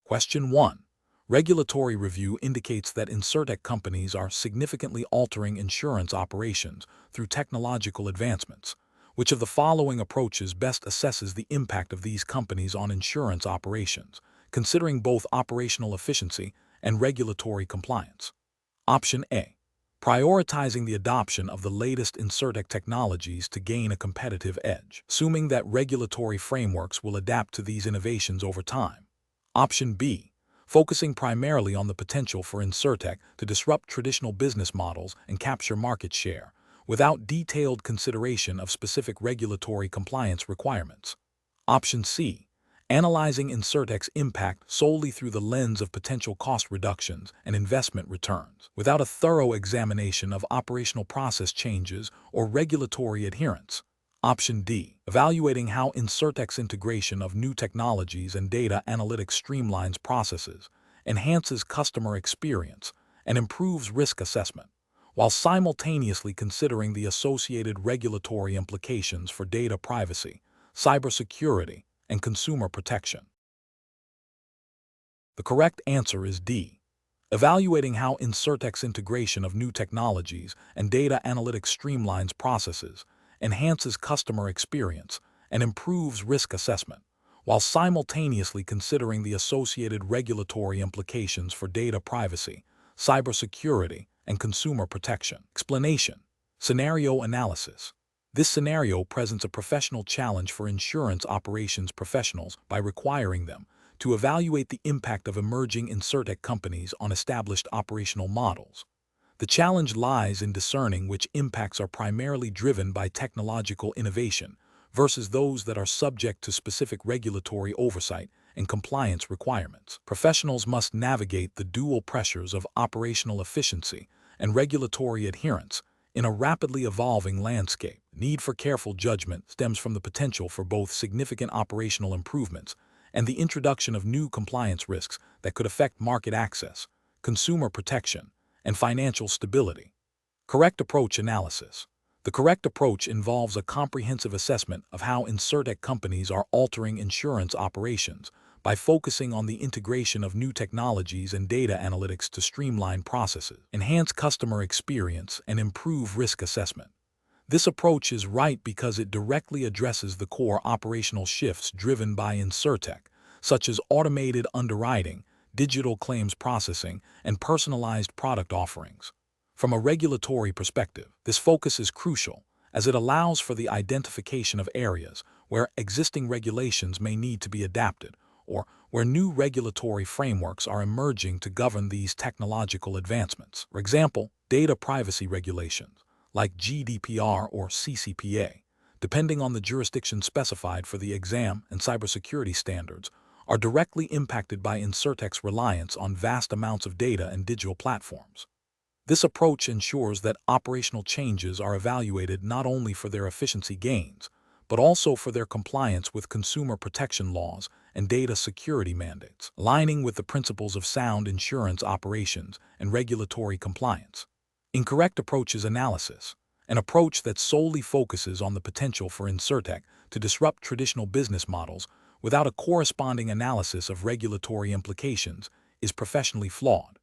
Question 1. Regulatory review indicates that insurtech companies are significantly altering insurance operations through technological advancements. Which of the following approaches best assesses the impact of these companies on insurance operations, considering both operational efficiency and regulatory compliance? Option A. Prioritizing the adoption of the latest insurtech technologies to gain a competitive edge, assuming that regulatory frameworks will adapt to these innovations over time. Option B. Focusing primarily on the potential for insurtech to disrupt traditional business models and capture market share, without detailed consideration of specific regulatory compliance requirements. Option C. Analyzing insurtech's impact solely through the lens of potential cost reductions and investment returns, without a thorough examination of operational process changes or regulatory adherence. Option D. Evaluating how insurtech's integration of new technologies and data analytics streamlines processes, enhances customer experience, and improves risk assessment, while simultaneously considering the associated regulatory implications for data privacy, cybersecurity, and consumer protection. The correct answer is D. Evaluating how insurtech's integration of new technologies and data analytics streamlines processes, enhances customer experience, and improves risk assessment, while simultaneously considering the associated regulatory implications for data privacy, cybersecurity, and consumer protection. Explanation. Scenario analysis. This scenario presents a professional challenge for insurance operations professionals by requiring them to evaluate the impact of emerging insurtech companies on established operational models. The challenge lies in discerning which impacts are primarily driven by technological innovation versus those that are subject to specific regulatory oversight and compliance requirements. Professionals must navigate the dual pressures of operational efficiency and regulatory adherence in a rapidly evolving landscape. Need for careful judgment stems from the potential for both significant operational improvements and the introduction of new compliance risks that could affect market access, consumer protection, and financial stability. Correct approach analysis. The correct approach involves a comprehensive assessment of how insurtech companies are altering insurance operations by focusing on the integration of new technologies and data analytics to streamline processes, enhance customer experience, and improve risk assessment. This approach is right because it directly addresses the core operational shifts driven by insurtech, such as automated underwriting, digital claims processing, and personalized product offerings. From a regulatory perspective, this focus is crucial as it allows for the identification of areas where existing regulations may need to be adapted or where new regulatory frameworks are emerging to govern these technological advancements. For example, data privacy regulations, like GDPR or CCPA, depending on the jurisdiction specified for the exam and cybersecurity standards, are directly impacted by insurtech's reliance on vast amounts of data and digital platforms. This approach ensures that operational changes are evaluated not only for their efficiency gains, but also for their compliance with consumer protection laws and data security mandates, aligning with the principles of sound insurance operations and regulatory compliance. Incorrect approach is analysis, an approach that solely focuses on the potential for insurtech to disrupt traditional business models without a corresponding analysis of regulatory implications, is professionally flawed.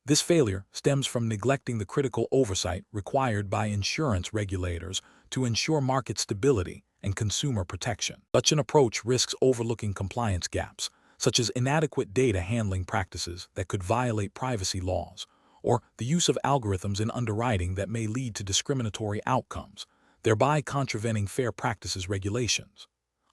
This failure stems from neglecting the critical oversight required by insurance regulators to ensure market stability and consumer protection. Such an approach risks overlooking compliance gaps, such as inadequate data handling practices that could violate privacy laws, or the use of algorithms in underwriting that may lead to discriminatory outcomes, thereby contravening fair practices regulations.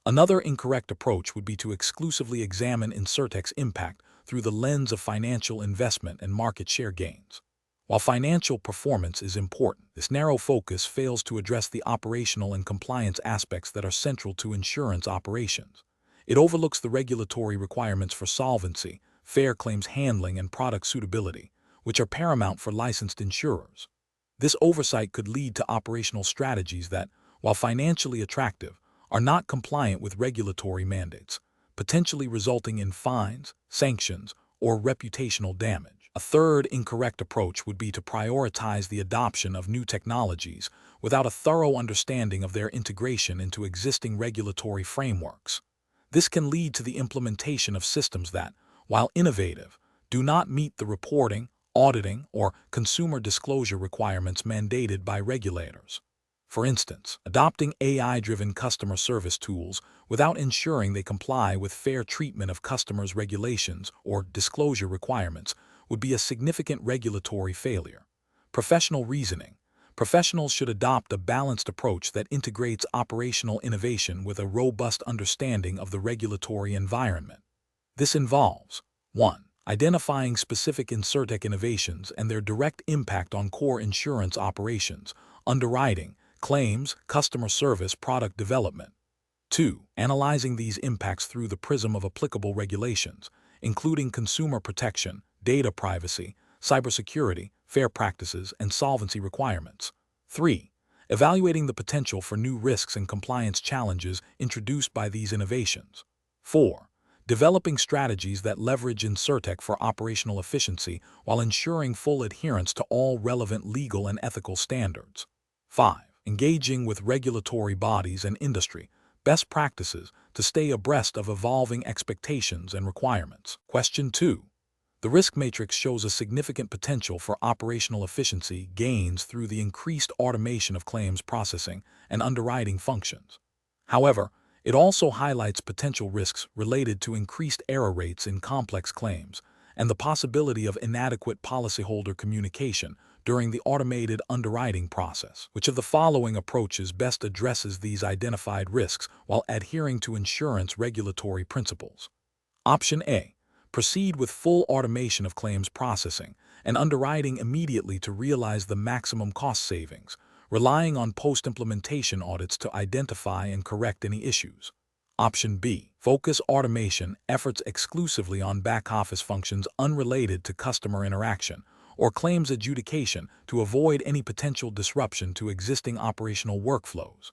Another incorrect approach would be to exclusively examine insurtech's impact through the lens of financial investment and market share gains. While financial performance is important, this narrow focus fails to address the operational and compliance aspects that are central to insurance operations. It overlooks the regulatory requirements for solvency, fair claims handling, and product suitability, which are paramount for licensed insurers. This oversight could lead to operational strategies that, while financially attractive, are not compliant with regulatory mandates, potentially resulting in fines, sanctions, or reputational damage. A third incorrect approach would be to prioritize the adoption of new technologies without a thorough understanding of their integration into existing regulatory frameworks. This can lead to the implementation of systems that, while innovative, do not meet the reporting, auditing, or consumer disclosure requirements mandated by regulators. For instance, adopting AI-driven customer service tools without ensuring they comply with fair treatment of customers' regulations or disclosure requirements would be a significant regulatory failure. Professional reasoning. Professionals should adopt a balanced approach that integrates operational innovation with a robust understanding of the regulatory environment. This involves 1. Identifying specific insurtech innovations and their direct impact on core insurance operations, underwriting, claims, customer service, product development. 2. Analyzing these impacts through the prism of applicable regulations, including consumer protection, data privacy, cybersecurity, fair practices, and solvency requirements. 3. Evaluating the potential for new risks and compliance challenges introduced by these innovations. 4. Developing strategies that leverage insurtech for operational efficiency while ensuring full adherence to all relevant legal and ethical standards. 5. Engaging with regulatory bodies and industry best practices to stay abreast of evolving expectations and requirements. Question 2. The risk matrix shows a significant potential for operational efficiency gains through the increased automation of claims processing and underwriting functions. However, it also highlights potential risks related to increased error rates in complex claims and the possibility of inadequate policyholder communication during the automated underwriting process. Which of the following approaches best addresses these identified risks while adhering to insurance regulatory principles? Option A. Proceed with full automation of claims processing and underwriting immediately to realize the maximum cost savings, relying on post-implementation audits to identify and correct any issues. Option B. Focus automation efforts exclusively on back-office functions unrelated to customer interaction or claims adjudication to avoid any potential disruption to existing operational workflows.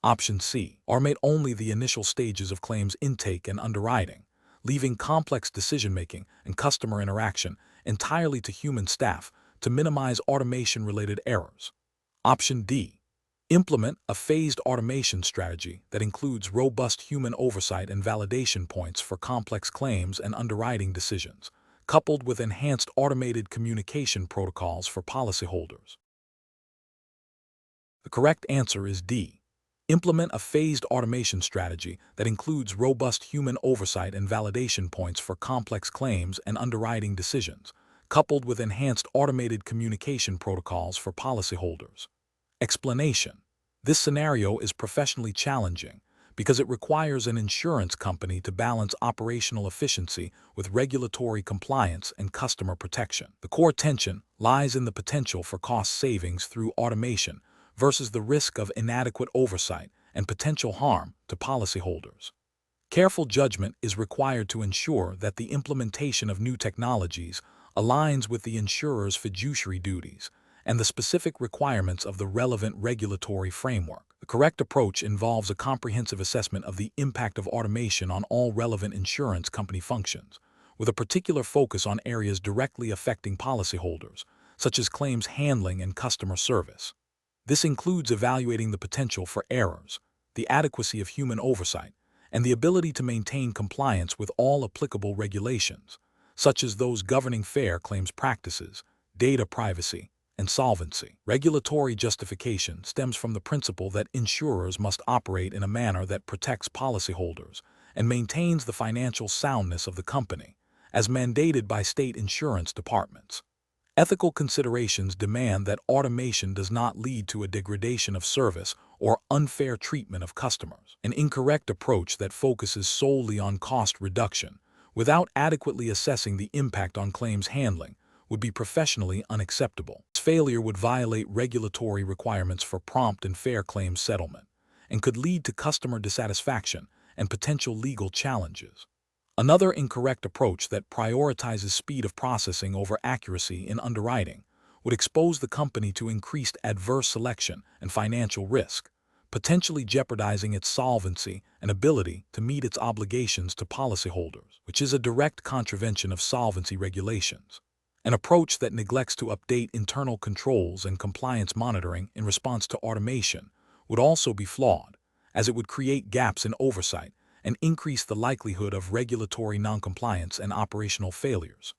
Option C. Automate only the initial stages of claims intake and underwriting, leaving complex decision-making and customer interaction entirely to human staff to minimize automation-related errors. Option D. Implement a phased automation strategy that includes robust human oversight and validation points for complex claims and underwriting decisions, coupled with enhanced automated communication protocols for policyholders. The correct answer is D. Implement a phased automation strategy that includes robust human oversight and validation points for complex claims and underwriting decisions, coupled with enhanced automated communication protocols for policyholders. Explanation. This scenario is professionally challenging because it requires an insurance company to balance operational efficiency with regulatory compliance and customer protection. The core tension lies in the potential for cost savings through automation versus the risk of inadequate oversight and potential harm to policyholders. Careful judgment is required to ensure that the implementation of new technologies aligns with the insurer's fiduciary duties and the specific requirements of the relevant regulatory framework. The correct approach involves a comprehensive assessment of the impact of automation on all relevant insurance company functions, with a particular focus on areas directly affecting policyholders, such as claims handling and customer service. This includes evaluating the potential for errors, the adequacy of human oversight, and the ability to maintain compliance with all applicable regulations, such as those governing fair claims practices, data privacy, and solvency. Regulatory justification stems from the principle that insurers must operate in a manner that protects policyholders and maintains the financial soundness of the company, as mandated by state insurance departments. Ethical considerations demand that automation does not lead to a degradation of service or unfair treatment of customers. An incorrect approach that focuses solely on cost reduction without adequately assessing the impact on claims handling would be professionally unacceptable. This failure would violate regulatory requirements for prompt and fair claims settlement and could lead to customer dissatisfaction and potential legal challenges. Another incorrect approach that prioritizes speed of processing over accuracy in underwriting would expose the company to increased adverse selection and financial risk, potentially jeopardizing its solvency and ability to meet its obligations to policyholders, which is a direct contravention of solvency regulations. An approach that neglects to update internal controls and compliance monitoring in response to automation would also be flawed, as it would create gaps in oversight and increase the likelihood of regulatory noncompliance and operational failures.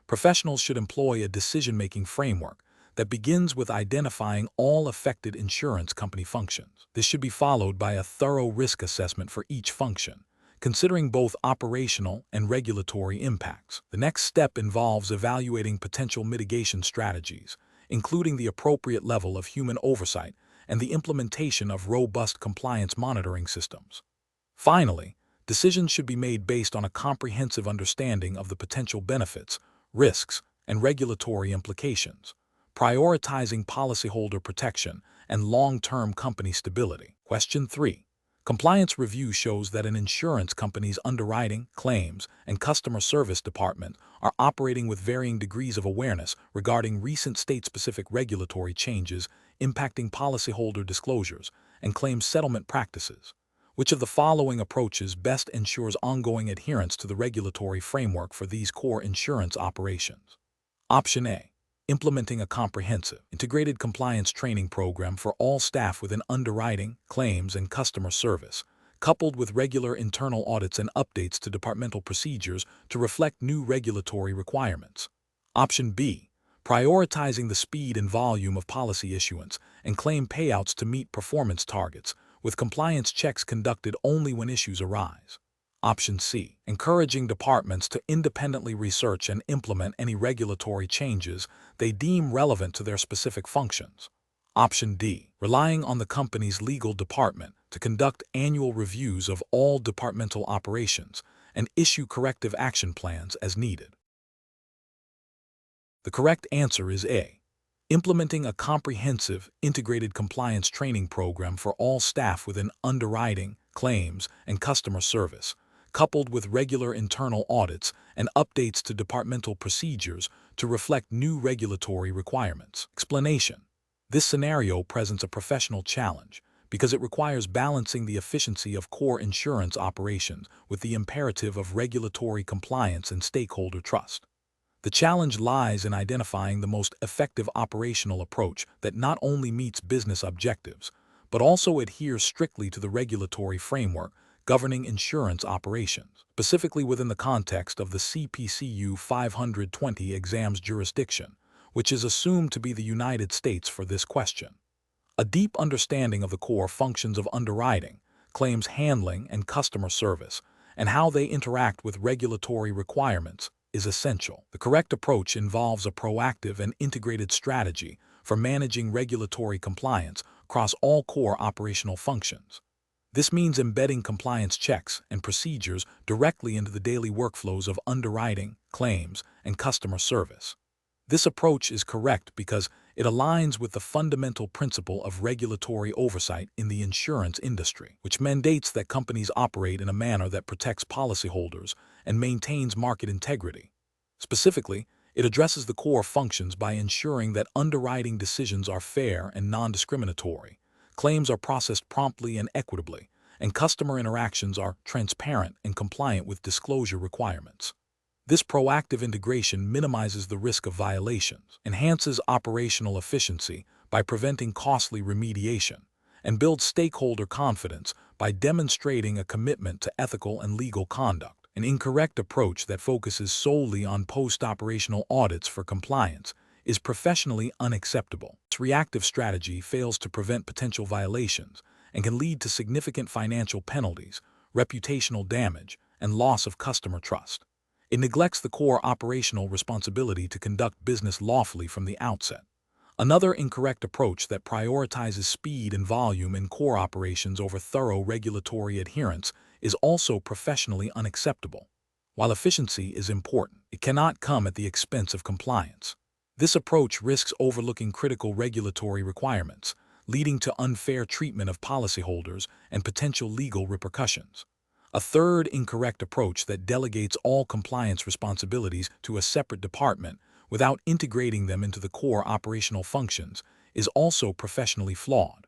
Professionals should employ a decision-making framework that begins with identifying all affected insurance company functions. This should be followed by a thorough risk assessment for each function, considering both operational and regulatory impacts. The next step involves evaluating potential mitigation strategies, including the appropriate level of human oversight and the implementation of robust compliance monitoring systems. Finally, decisions should be made based on a comprehensive understanding of the potential benefits, risks, and regulatory implications, prioritizing policyholder protection and long-term company stability. Question 3. Compliance review shows that an insurance company's underwriting, claims, and customer service department are operating with varying degrees of awareness regarding recent state-specific regulatory changes impacting policyholder disclosures and claims settlement practices. Which of the following approaches best ensures ongoing adherence to the regulatory framework for these core insurance operations? Option A. Implementing a comprehensive, integrated compliance training program for all staff within underwriting, claims, and customer service, coupled with regular internal audits and updates to departmental procedures to reflect new regulatory requirements. Option B. Prioritizing the speed and volume of policy issuance and claim payouts to meet performance targets, with compliance checks conducted only when issues arise. Option C. Encouraging departments to independently research and implement any regulatory changes they deem relevant to their specific functions. Option D. Relying on the company's legal department to conduct annual reviews of all departmental operations and issue corrective action plans as needed. The correct answer is A. Implementing a comprehensive, integrated compliance training program for all staff within underwriting, claims, and customer service, coupled with regular internal audits and updates to departmental procedures to reflect new regulatory requirements. Explanation. This scenario presents a professional challenge because it requires balancing the efficiency of core insurance operations with the imperative of regulatory compliance and stakeholder trust. The challenge lies in identifying the most effective operational approach that not only meets business objectives, but also adheres strictly to the regulatory framework governing insurance operations, specifically within the context of the CPCU 520 exams jurisdiction, which is assumed to be the United States for this question. A deep understanding of the core functions of underwriting, claims handling, and customer service, and how they interact with regulatory requirements is essential. The correct approach involves a proactive and integrated strategy for managing regulatory compliance across all core operational functions. This means embedding compliance checks and procedures directly into the daily workflows of underwriting, claims, and customer service. This approach is correct because it aligns with the fundamental principle of regulatory oversight in the insurance industry, which mandates that companies operate in a manner that protects policyholders and maintains market integrity. Specifically, it addresses the core functions by ensuring that underwriting decisions are fair and non-discriminatory, claims are processed promptly and equitably, and customer interactions are transparent and compliant with disclosure requirements. This proactive integration minimizes the risk of violations, enhances operational efficiency by preventing costly remediation, and builds stakeholder confidence by demonstrating a commitment to ethical and legal conduct. An incorrect approach that focuses solely on post-operational audits for compliance is professionally unacceptable. This reactive strategy fails to prevent potential violations and can lead to significant financial penalties, reputational damage, and loss of customer trust. It neglects the core operational responsibility to conduct business lawfully from the outset. Another incorrect approach that prioritizes speed and volume in core operations over thorough regulatory adherence is also professionally unacceptable. While efficiency is important, it cannot come at the expense of compliance. This approach risks overlooking critical regulatory requirements, leading to unfair treatment of policyholders and potential legal repercussions. A third incorrect approach that delegates all compliance responsibilities to a separate department without integrating them into the core operational functions is also professionally flawed.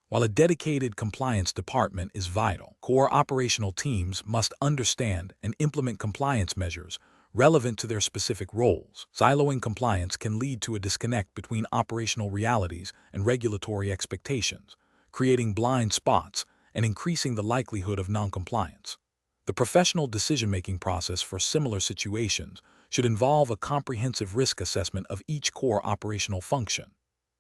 While a dedicated compliance department is vital, core operational teams must understand and implement compliance measures relevant to their specific roles. Siloing compliance can lead to a disconnect between operational realities and regulatory expectations, creating blind spots and increasing the likelihood of noncompliance. The professional decision-making process for similar situations should involve a comprehensive risk assessment of each core operational function.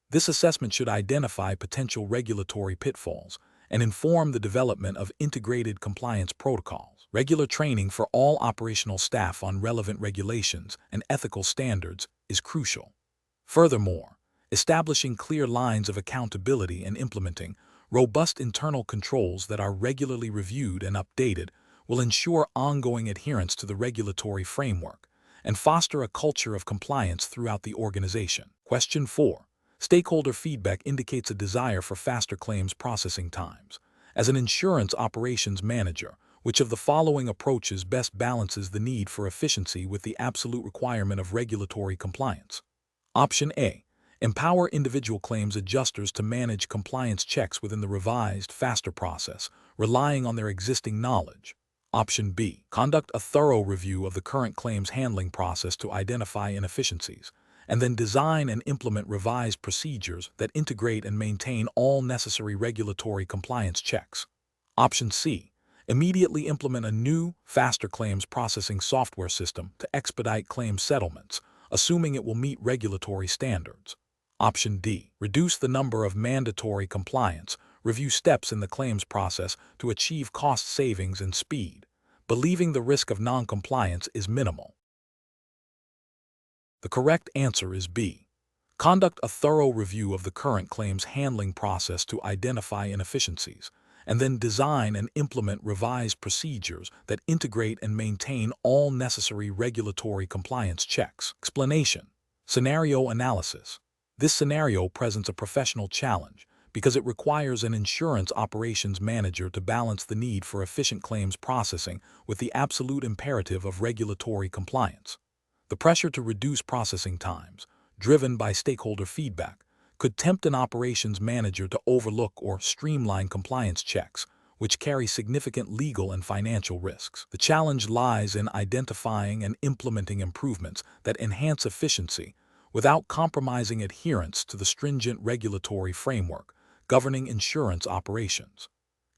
This assessment should identify potential regulatory pitfalls and inform the development of integrated compliance protocols. Regular training for all operational staff on relevant regulations and ethical standards is crucial. Furthermore, establishing clear lines of accountability and implementing robust internal controls that are regularly reviewed and updated will ensure ongoing adherence to the regulatory framework and foster a culture of compliance throughout the organization. Question 4. Stakeholder feedback indicates a desire for faster claims processing times. As an insurance operations manager, which of the following approaches best balances the need for efficiency with the absolute requirement of regulatory compliance? Option A. Empower individual claims adjusters to manage compliance checks within the revised, faster process, relying on their existing knowledge. Option B. Conduct a thorough review of the current claims handling process to identify inefficiencies, and then design and implement revised procedures that integrate and maintain all necessary regulatory compliance checks. Option C. Immediately implement a new, faster claims processing software system to expedite claims settlements, assuming it will meet regulatory standards. Option D. Reduce the number of mandatory compliance review steps in the claims process to achieve cost savings and speed, believing the risk of non-compliance is minimal. The correct answer is B. Conduct a thorough review of the current claims handling process to identify inefficiencies, and then design and implement revised procedures that integrate and maintain all necessary regulatory compliance checks. Explanation. Scenario analysis. This scenario presents a professional challenge because it requires an insurance operations manager to balance the need for efficient claims processing with the absolute imperative of regulatory compliance. The pressure to reduce processing times, driven by stakeholder feedback, could tempt an operations manager to overlook or streamline compliance checks, which carry significant legal and financial risks. The challenge lies in identifying and implementing improvements that enhance efficiency without compromising adherence to the stringent regulatory framework governing insurance operations.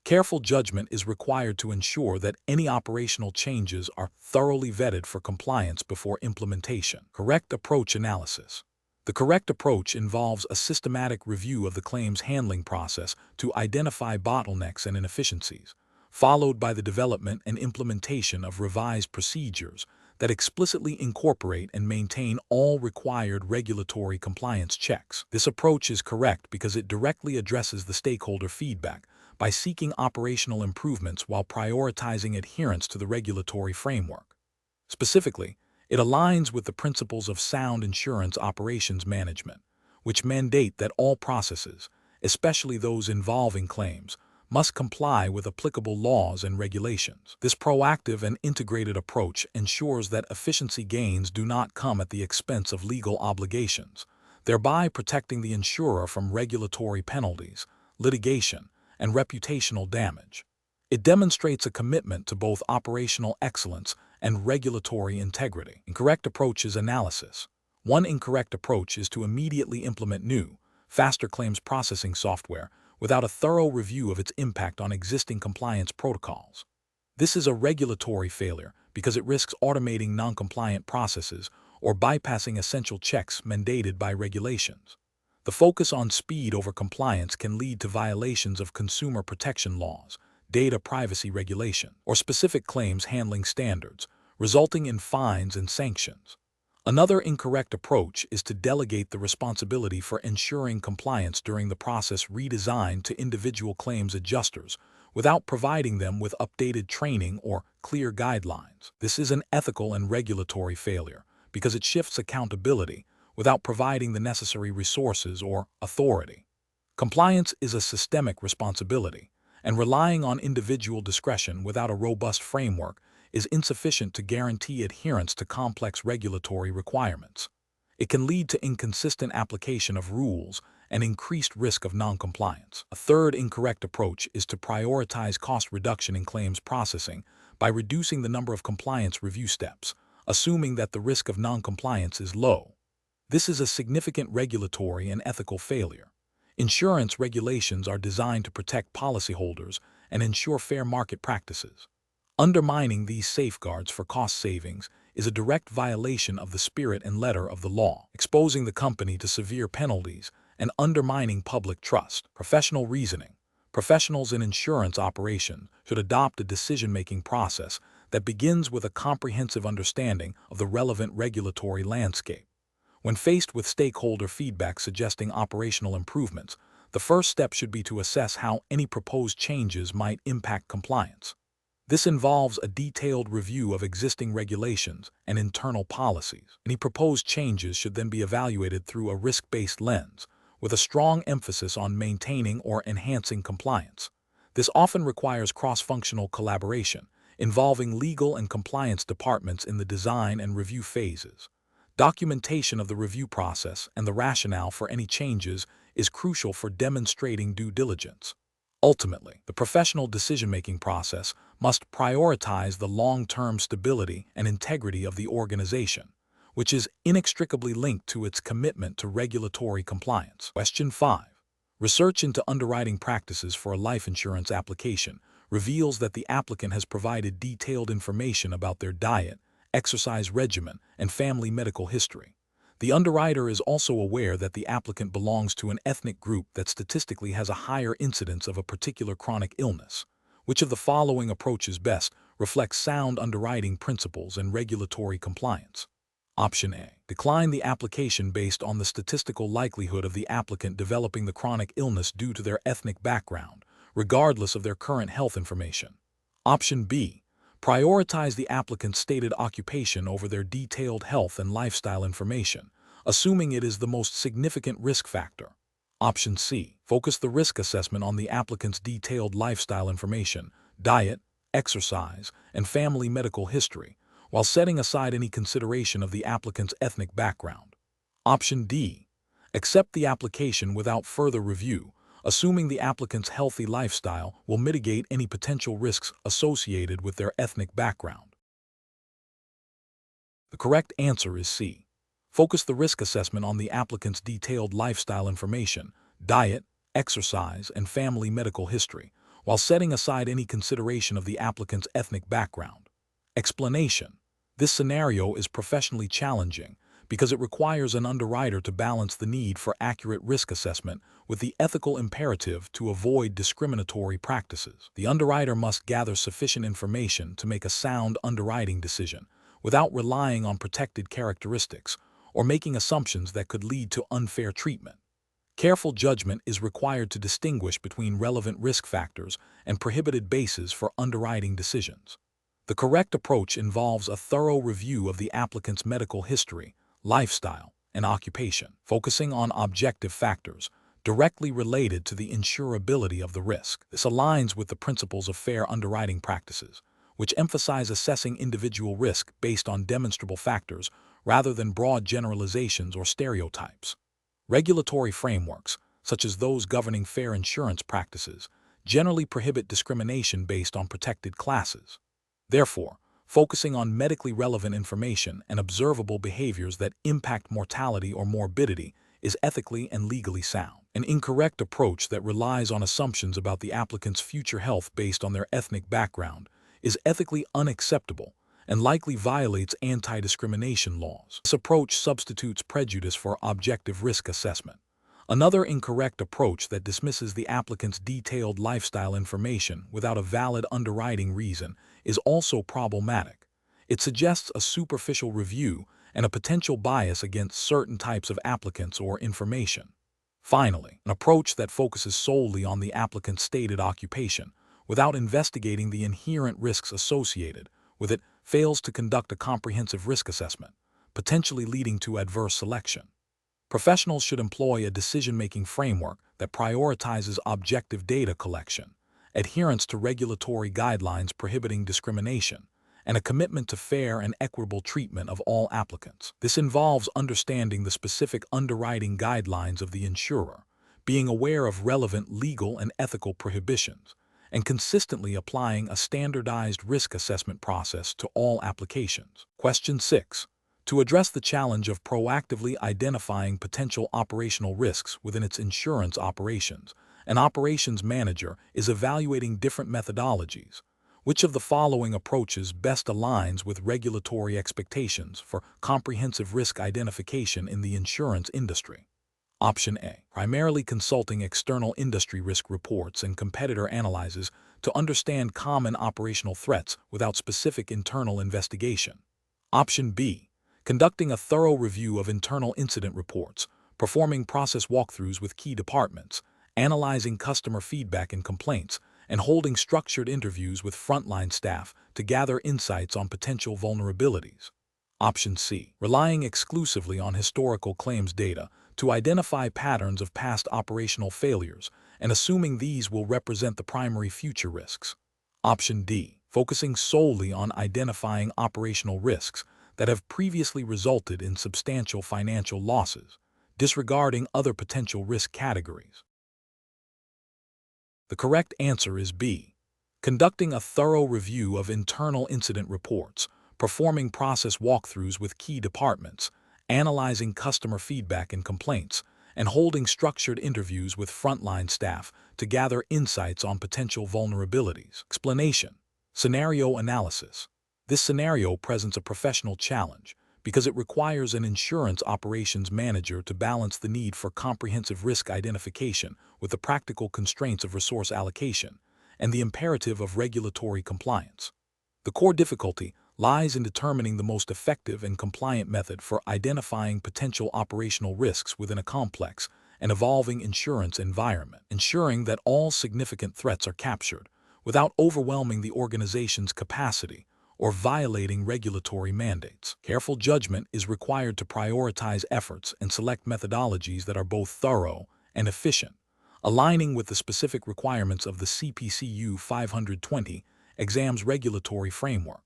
Careful judgment is required to ensure that any operational changes are thoroughly vetted for compliance before implementation. Correct approach analysis. The correct approach involves a systematic review of the claims handling process to identify bottlenecks and inefficiencies, followed by the development and implementation of revised procedures that explicitly incorporate and maintain all required regulatory compliance checks. This approach is correct because it directly addresses the stakeholder feedback by seeking operational improvements while prioritizing adherence to the regulatory framework. Specifically, it aligns with the principles of sound insurance operations management, which mandate that all processes, especially those involving claims, must comply with applicable laws and regulations. This proactive and integrated approach ensures that efficiency gains do not come at the expense of legal obligations, thereby protecting the insurer from regulatory penalties, litigation, and reputational damage. It demonstrates a commitment to both operational excellence and regulatory integrity. Incorrect approach is analysis. One incorrect approach is to immediately implement new, faster claims processing software without a thorough review of its impact on existing compliance protocols. This is a regulatory failure because it risks automating non-compliant processes or bypassing essential checks mandated by regulations. The focus on speed over compliance can lead to violations of consumer protection laws, data privacy regulation, or specific claims handling standards, resulting in fines and sanctions. Another incorrect approach is to delegate the responsibility for ensuring compliance during the process redesigned to individual claims adjusters without providing them with updated training or clear guidelines. This is an ethical and regulatory failure because it shifts accountability without providing the necessary resources or authority. Compliance is a systemic responsibility, and relying on individual discretion without a robust framework is insufficient to guarantee adherence to complex regulatory requirements. It can lead to inconsistent application of rules and increased risk of noncompliance. A third incorrect approach is to prioritize cost reduction in claims processing by reducing the number of compliance review steps, assuming that the risk of noncompliance is low. This is a significant regulatory and ethical failure. Insurance regulations are designed to protect policyholders and ensure fair market practices. Undermining these safeguards for cost savings is a direct violation of the spirit and letter of the law, exposing the company to severe penalties and undermining public trust. Professional reasoning. Professionals in insurance operations should adopt a decision-making process that begins with a comprehensive understanding of the relevant regulatory landscape. When faced with stakeholder feedback suggesting operational improvements, the first step should be to assess how any proposed changes might impact compliance. This involves a detailed review of existing regulations and internal policies. Any proposed changes should then be evaluated through a risk-based lens, with a strong emphasis on maintaining or enhancing compliance. This often requires cross-functional collaboration, involving legal and compliance departments in the design and review phases. Documentation of the review process and the rationale for any changes is crucial for demonstrating due diligence. Ultimately, the professional decision-making process must prioritize the long-term stability and integrity of the organization, which is inextricably linked to its commitment to regulatory compliance. Question 5. Research into underwriting practices for a life insurance application reveals that the applicant has provided detailed information about their diet, exercise regimen, and family medical history. The underwriter is also aware that the applicant belongs to an ethnic group that statistically has a higher incidence of a particular chronic illness. Which of the following approaches best reflects sound underwriting principles and regulatory compliance? Option A. Decline the application based on the statistical likelihood of the applicant developing the chronic illness due to their ethnic background, regardless of their current health information. Option B. Prioritize the applicant's stated occupation over their detailed health and lifestyle information, assuming it is the most significant risk factor. Option C. Focus the risk assessment on the applicant's detailed lifestyle information, diet, exercise, and family medical history, while setting aside any consideration of the applicant's ethnic background. Option D. Accept the application without further review, assuming the applicant's healthy lifestyle will mitigate any potential risks associated with their ethnic background. The correct answer is C. Focus the risk assessment on the applicant's detailed lifestyle information, diet, exercise, and family medical history, while setting aside any consideration of the applicant's ethnic background. Explanation. This scenario is professionally challenging because it requires an underwriter to balance the need for accurate risk assessment with the ethical imperative to avoid discriminatory practices. The underwriter must gather sufficient information to make a sound underwriting decision without relying on protected characteristics or making assumptions that could lead to unfair treatment. Careful judgment is required to distinguish between relevant risk factors and prohibited bases for underwriting decisions. The correct approach involves a thorough review of the applicant's medical history, lifestyle, and occupation, focusing on objective factors directly related to the insurability of the risk. This aligns with the principles of fair underwriting practices, which emphasize assessing individual risk based on demonstrable factors rather than broad generalizations or stereotypes. Regulatory frameworks, such as those governing fair insurance practices, generally prohibit discrimination based on protected classes. Therefore, focusing on medically relevant information and observable behaviors that impact mortality or morbidity is ethically and legally sound. An incorrect approach that relies on assumptions about the applicant's future health based on their ethnic background is ethically unacceptable and likely violates anti-discrimination laws. This approach substitutes prejudice for objective risk assessment. Another incorrect approach that dismisses the applicant's detailed lifestyle information without a valid underwriting reason is also problematic. It suggests a superficial review and a potential bias against certain types of applicants or information. Finally, an approach that focuses solely on the applicant's stated occupation without investigating the inherent risks associated with it fails to conduct a comprehensive risk assessment, potentially leading to adverse selection. Professionals should employ a decision-making framework that prioritizes objective data collection, adherence to regulatory guidelines prohibiting discrimination, and a commitment to fair and equitable treatment of all applicants. This involves understanding the specific underwriting guidelines of the insurer, being aware of relevant legal and ethical prohibitions, and consistently applying a standardized risk assessment process to all applications. Question 6. To address the challenge of proactively identifying potential operational risks within its insurance operations, an operations manager is evaluating different methodologies, Which of the following approaches best aligns with regulatory expectations for comprehensive risk identification in the insurance industry? Option A. Primarily consulting external industry risk reports and competitor analyses to understand common operational threats without specific internal investigation. Option B. Conducting a thorough review of internal incident reports, performing process walkthroughs with key departments, analyzing customer feedback and complaints, and holding structured interviews with frontline staff to gather insights on potential vulnerabilities. Option C. Relying exclusively on historical claims data to identify patterns of past operational failures and assuming these will represent the primary future risks. Option D. Focusing solely on identifying operational risks that have previously resulted in substantial financial losses, disregarding other potential risk categories. The correct answer is B. Conducting a thorough review of internal incident reports, performing process walkthroughs with key departments, analyzing customer feedback and complaints, and holding structured interviews with frontline staff to gather insights on potential vulnerabilities. Explanation: scenario analysis. This scenario presents a professional challenge because it requires an insurance operations manager to balance the need for comprehensive risk identification with the practical constraints of resource allocation and the imperative of regulatory compliance. The core difficulty lies in determining the most effective and compliant method for identifying potential operational risks within a complex and evolving insurance environment, ensuring that all significant threats are captured without overwhelming the organization's capacity or violating regulatory mandates. Careful judgment is required to prioritize efforts and select methodologies that are both thorough and efficient, aligning with the specific requirements of the CPCU 520 exam's regulatory framework.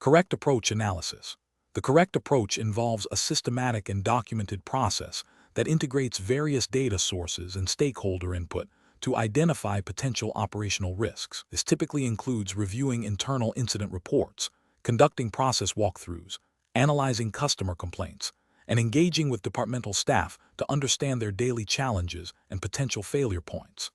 Correct approach analysis. The correct approach involves a systematic and documented process that integrates various data sources and stakeholder input to identify potential operational risks. This typically includes reviewing internal incident reports, conducting process walkthroughs, analyzing customer complaints, and engaging with departmental staff to understand their daily challenges and potential failure points.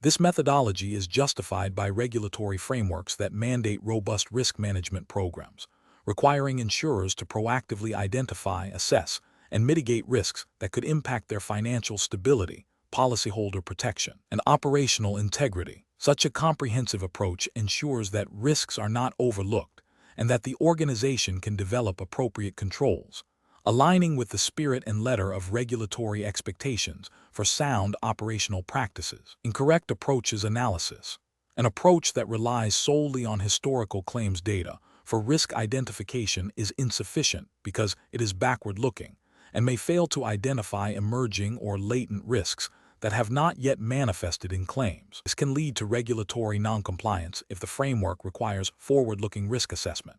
This methodology is justified by regulatory frameworks that mandate robust risk management programs, requiring insurers to proactively identify, assess, and mitigate risks that could impact their financial stability, policyholder protection, and operational integrity. Such a comprehensive approach ensures that risks are not overlooked and that the organization can develop appropriate controls, aligning with the spirit and letter of regulatory expectations for sound operational practices. Incorrect approaches analysis. An approach that relies solely on historical claims data for risk identification is insufficient because it is backward-looking and may fail to identify emerging or latent risks that have not yet manifested in claims. This can lead to regulatory noncompliance if the framework requires forward-looking risk assessment.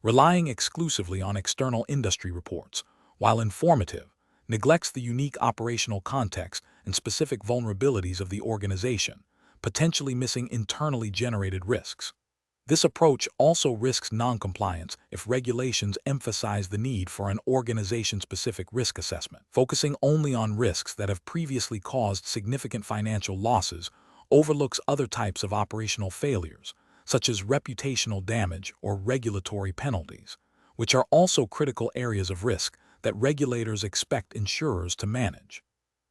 Relying exclusively on external industry reports, while informative, neglects the unique operational context and specific vulnerabilities of the organization, potentially missing internally generated risks. This approach also risks noncompliance if regulations emphasize the need for an organization-specific risk assessment. Focusing only on risks that have previously caused significant financial losses overlooks other types of operational failures, such as reputational damage or regulatory penalties, which are also critical areas of risk that regulators expect insurers to manage.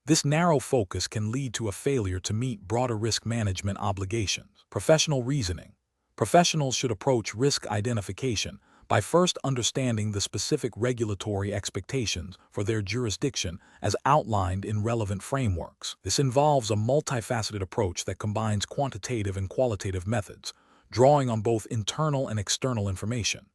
This narrow focus can lead to a failure to meet broader risk management obligations. Professional reasoning. Professionals should approach risk identification by first understanding the specific regulatory expectations for their jurisdiction as outlined in relevant frameworks. This involves a multifaceted approach that combines quantitative and qualitative methods, drawing on both internal and external information.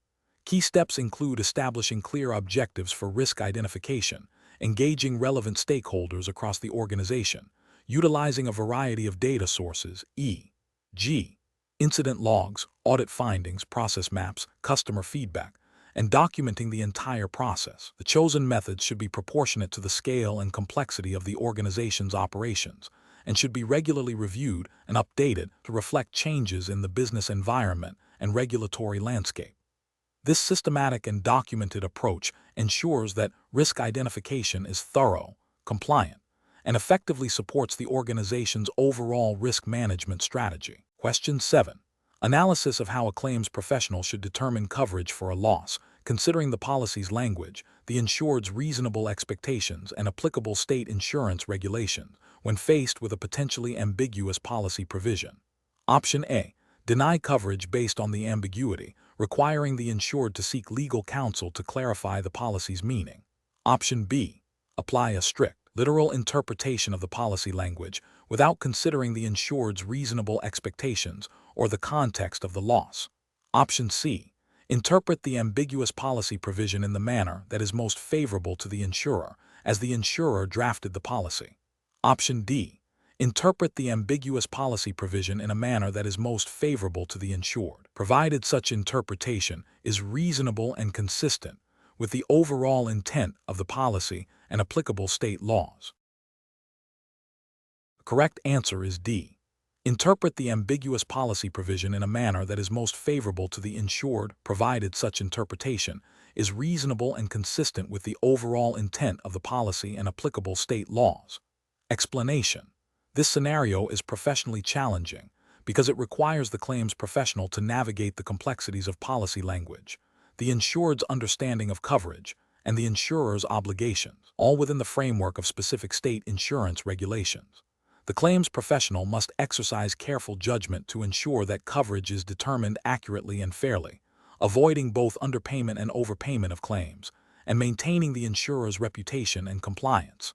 Key steps include establishing clear objectives for risk identification, engaging relevant stakeholders across the organization, utilizing a variety of data sources, e.g., incident logs, audit findings, process maps, customer feedback, and documenting the entire process. The chosen methods should be proportionate to the scale and complexity of the organization's operations and should be regularly reviewed and updated to reflect changes in the business environment and regulatory landscape. This systematic and documented approach ensures that risk identification is thorough, compliant, and effectively supports the organization's overall risk management strategy. Question 7. Analysis of how a claims professional should determine coverage for a loss, considering the policy's language, the insured's reasonable expectations, and applicable state insurance regulations when faced with a potentially ambiguous policy provision. Option A. Deny coverage based on the ambiguity, requiring the insured to seek legal counsel to clarify the policy's meaning. Option B. Apply a strict, literal interpretation of the policy language without considering the insured's reasonable expectations or the context of the loss. Option C. Interpret the ambiguous policy provision in the manner that is most favorable to the insurer, as the insurer drafted the policy. Option D. Interpret the ambiguous policy provision in a manner that is most favorable to the insured, provided such interpretation is reasonable and consistent with the overall intent of the policy and applicable state laws. The correct answer is D. Interpret the ambiguous policy provision in a manner that is most favorable to the insured, provided such interpretation is reasonable and consistent with the overall intent of the policy and applicable state laws. Explanation. This scenario is professionally challenging because it requires the claims professional to navigate the complexities of policy language, the insured's understanding of coverage, and the insurer's obligations, all within the framework of specific state insurance regulations. The claims professional must exercise careful judgment to ensure that coverage is determined accurately and fairly, avoiding both underpayment and overpayment of claims, and maintaining the insurer's reputation and compliance.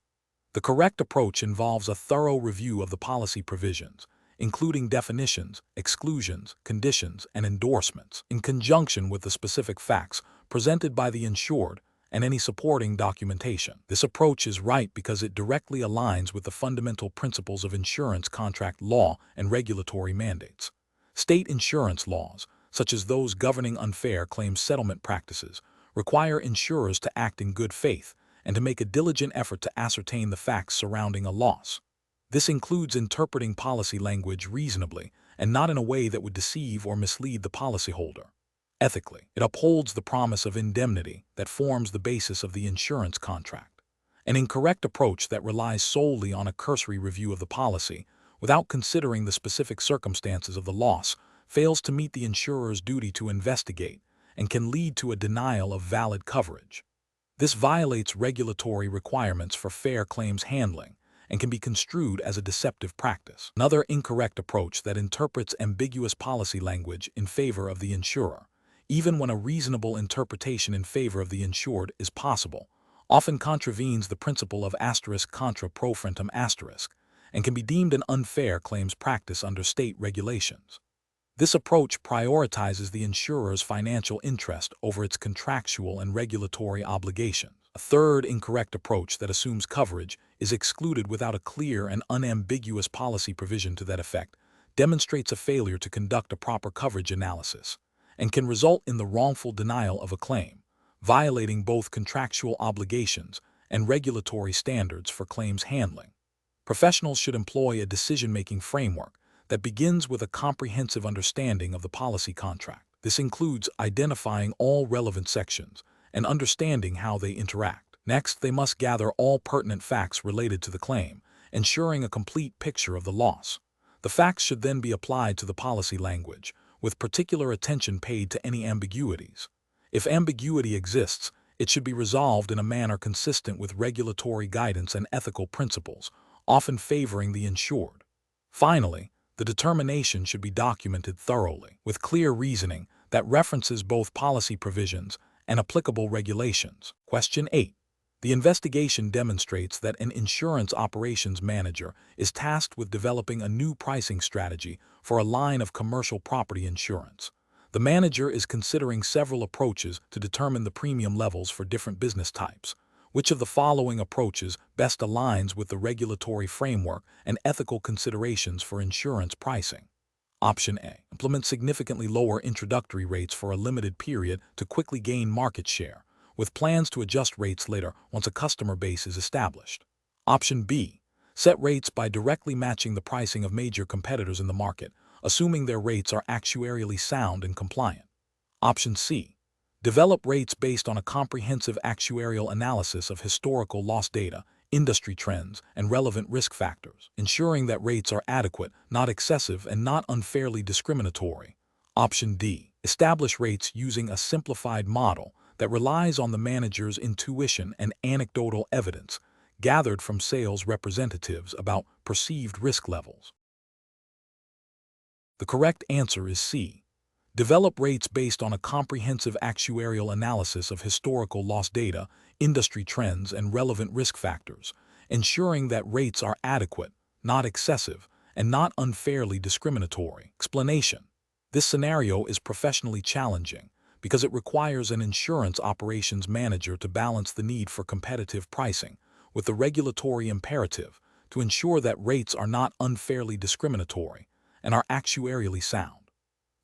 The correct approach involves a thorough review of the policy provisions, including definitions, exclusions, conditions, and endorsements, in conjunction with the specific facts presented by the insured and any supporting documentation. This approach is right because it directly aligns with the fundamental principles of insurance contract law and regulatory mandates. State insurance laws, such as those governing unfair claims settlement practices, require insurers to act in good faith and to make a diligent effort to ascertain the facts surrounding a loss. This includes interpreting policy language reasonably and not in a way that would deceive or mislead the policyholder. Ethically, it upholds the promise of indemnity that forms the basis of the insurance contract. An incorrect approach that relies solely on a cursory review of the policy without considering the specific circumstances of the loss fails to meet the insurer's duty to investigate and can lead to a denial of valid coverage. This violates regulatory requirements for fair claims handling and can be construed as a deceptive practice. Another incorrect approach that interprets ambiguous policy language in favor of the insurer, even when a reasonable interpretation in favor of the insured is possible, often contravenes the principle of asterisk contra pro frontum asterisk and can be deemed an unfair claims practice under state regulations. This approach prioritizes the insurer's financial interest over its contractual and regulatory obligations. A third incorrect approach that assumes coverage is excluded without a clear and unambiguous policy provision to that effect, demonstrates a failure to conduct a proper coverage analysis, and can result in the wrongful denial of a claim, violating both contractual obligations and regulatory standards for claims handling. Professionals should employ a decision-making framework that begins with a comprehensive understanding of the policy contract. This includes identifying all relevant sections and understanding how they interact. Next, they must gather all pertinent facts related to the claim, ensuring a complete picture of the loss. The facts should then be applied to the policy language, with particular attention paid to any ambiguities. If ambiguity exists, it should be resolved in a manner consistent with regulatory guidance and ethical principles, often favoring the insured. Finally, the determination should be documented thoroughly, with clear reasoning that references both policy provisions and applicable regulations. Question 8. The investigation demonstrates that an insurance operations manager is tasked with developing a new pricing strategy for a line of commercial property insurance. The manager is considering several approaches to determine the premium levels for different business types. Which of the following approaches best aligns with the regulatory framework and ethical considerations for insurance pricing? Option A. Implement significantly lower introductory rates for a limited period to quickly gain market share, with plans to adjust rates later once a customer base is established. Option B. Set rates by directly matching the pricing of major competitors in the market, assuming their rates are actuarially sound and compliant. Option C. Develop rates based on a comprehensive actuarial analysis of historical loss data, industry trends, and relevant risk factors, ensuring that rates are adequate, not excessive, and not unfairly discriminatory. Option D. Establish rates using a simplified model that relies on the manager's intuition and anecdotal evidence gathered from sales representatives about perceived risk levels. The correct answer is C. Develop rates based on a comprehensive actuarial analysis of historical loss data, industry trends, and relevant risk factors, ensuring that rates are adequate, not excessive, and not unfairly discriminatory. Explanation. This scenario is professionally challenging because it requires an insurance operations manager to balance the need for competitive pricing with the regulatory imperative to ensure that rates are not unfairly discriminatory and are actuarially sound.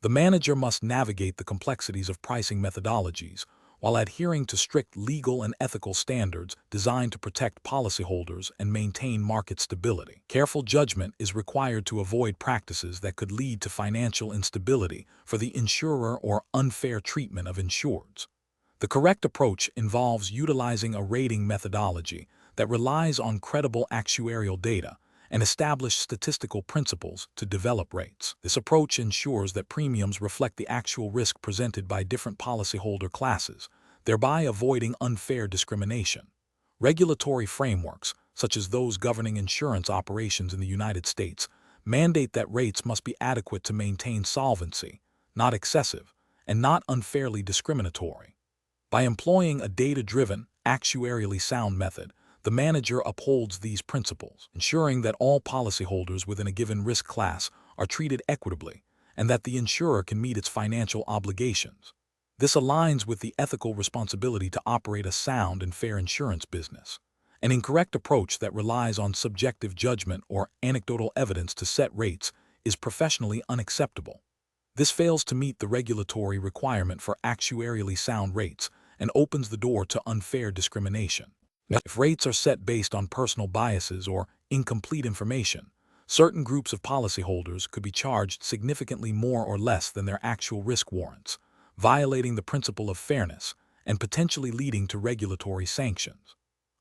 The manager must navigate the complexities of pricing methodologies while adhering to strict legal and ethical standards designed to protect policyholders and maintain market stability. Careful judgment is required to avoid practices that could lead to financial instability for the insurer or unfair treatment of insureds. The correct approach involves utilizing a rating methodology that relies on credible actuarial data and established statistical principles to develop rates. This approach ensures that premiums reflect the actual risk presented by different policyholder classes, thereby avoiding unfair discrimination. Regulatory frameworks, such as those governing insurance operations in the United States, mandate that rates must be adequate to maintain solvency, not excessive, and not unfairly discriminatory. By employing a data-driven, actuarially sound method, the manager upholds these principles, ensuring that all policyholders within a given risk class are treated equitably and that the insurer can meet its financial obligations. This aligns with the ethical responsibility to operate a sound and fair insurance business. An incorrect approach that relies on subjective judgment or anecdotal evidence to set rates is professionally unacceptable. This fails to meet the regulatory requirement for actuarially sound rates and opens the door to unfair discrimination. If rates are set based on personal biases or incomplete information, certain groups of policyholders could be charged significantly more or less than their actual risk warrants, violating the principle of fairness and potentially leading to regulatory sanctions.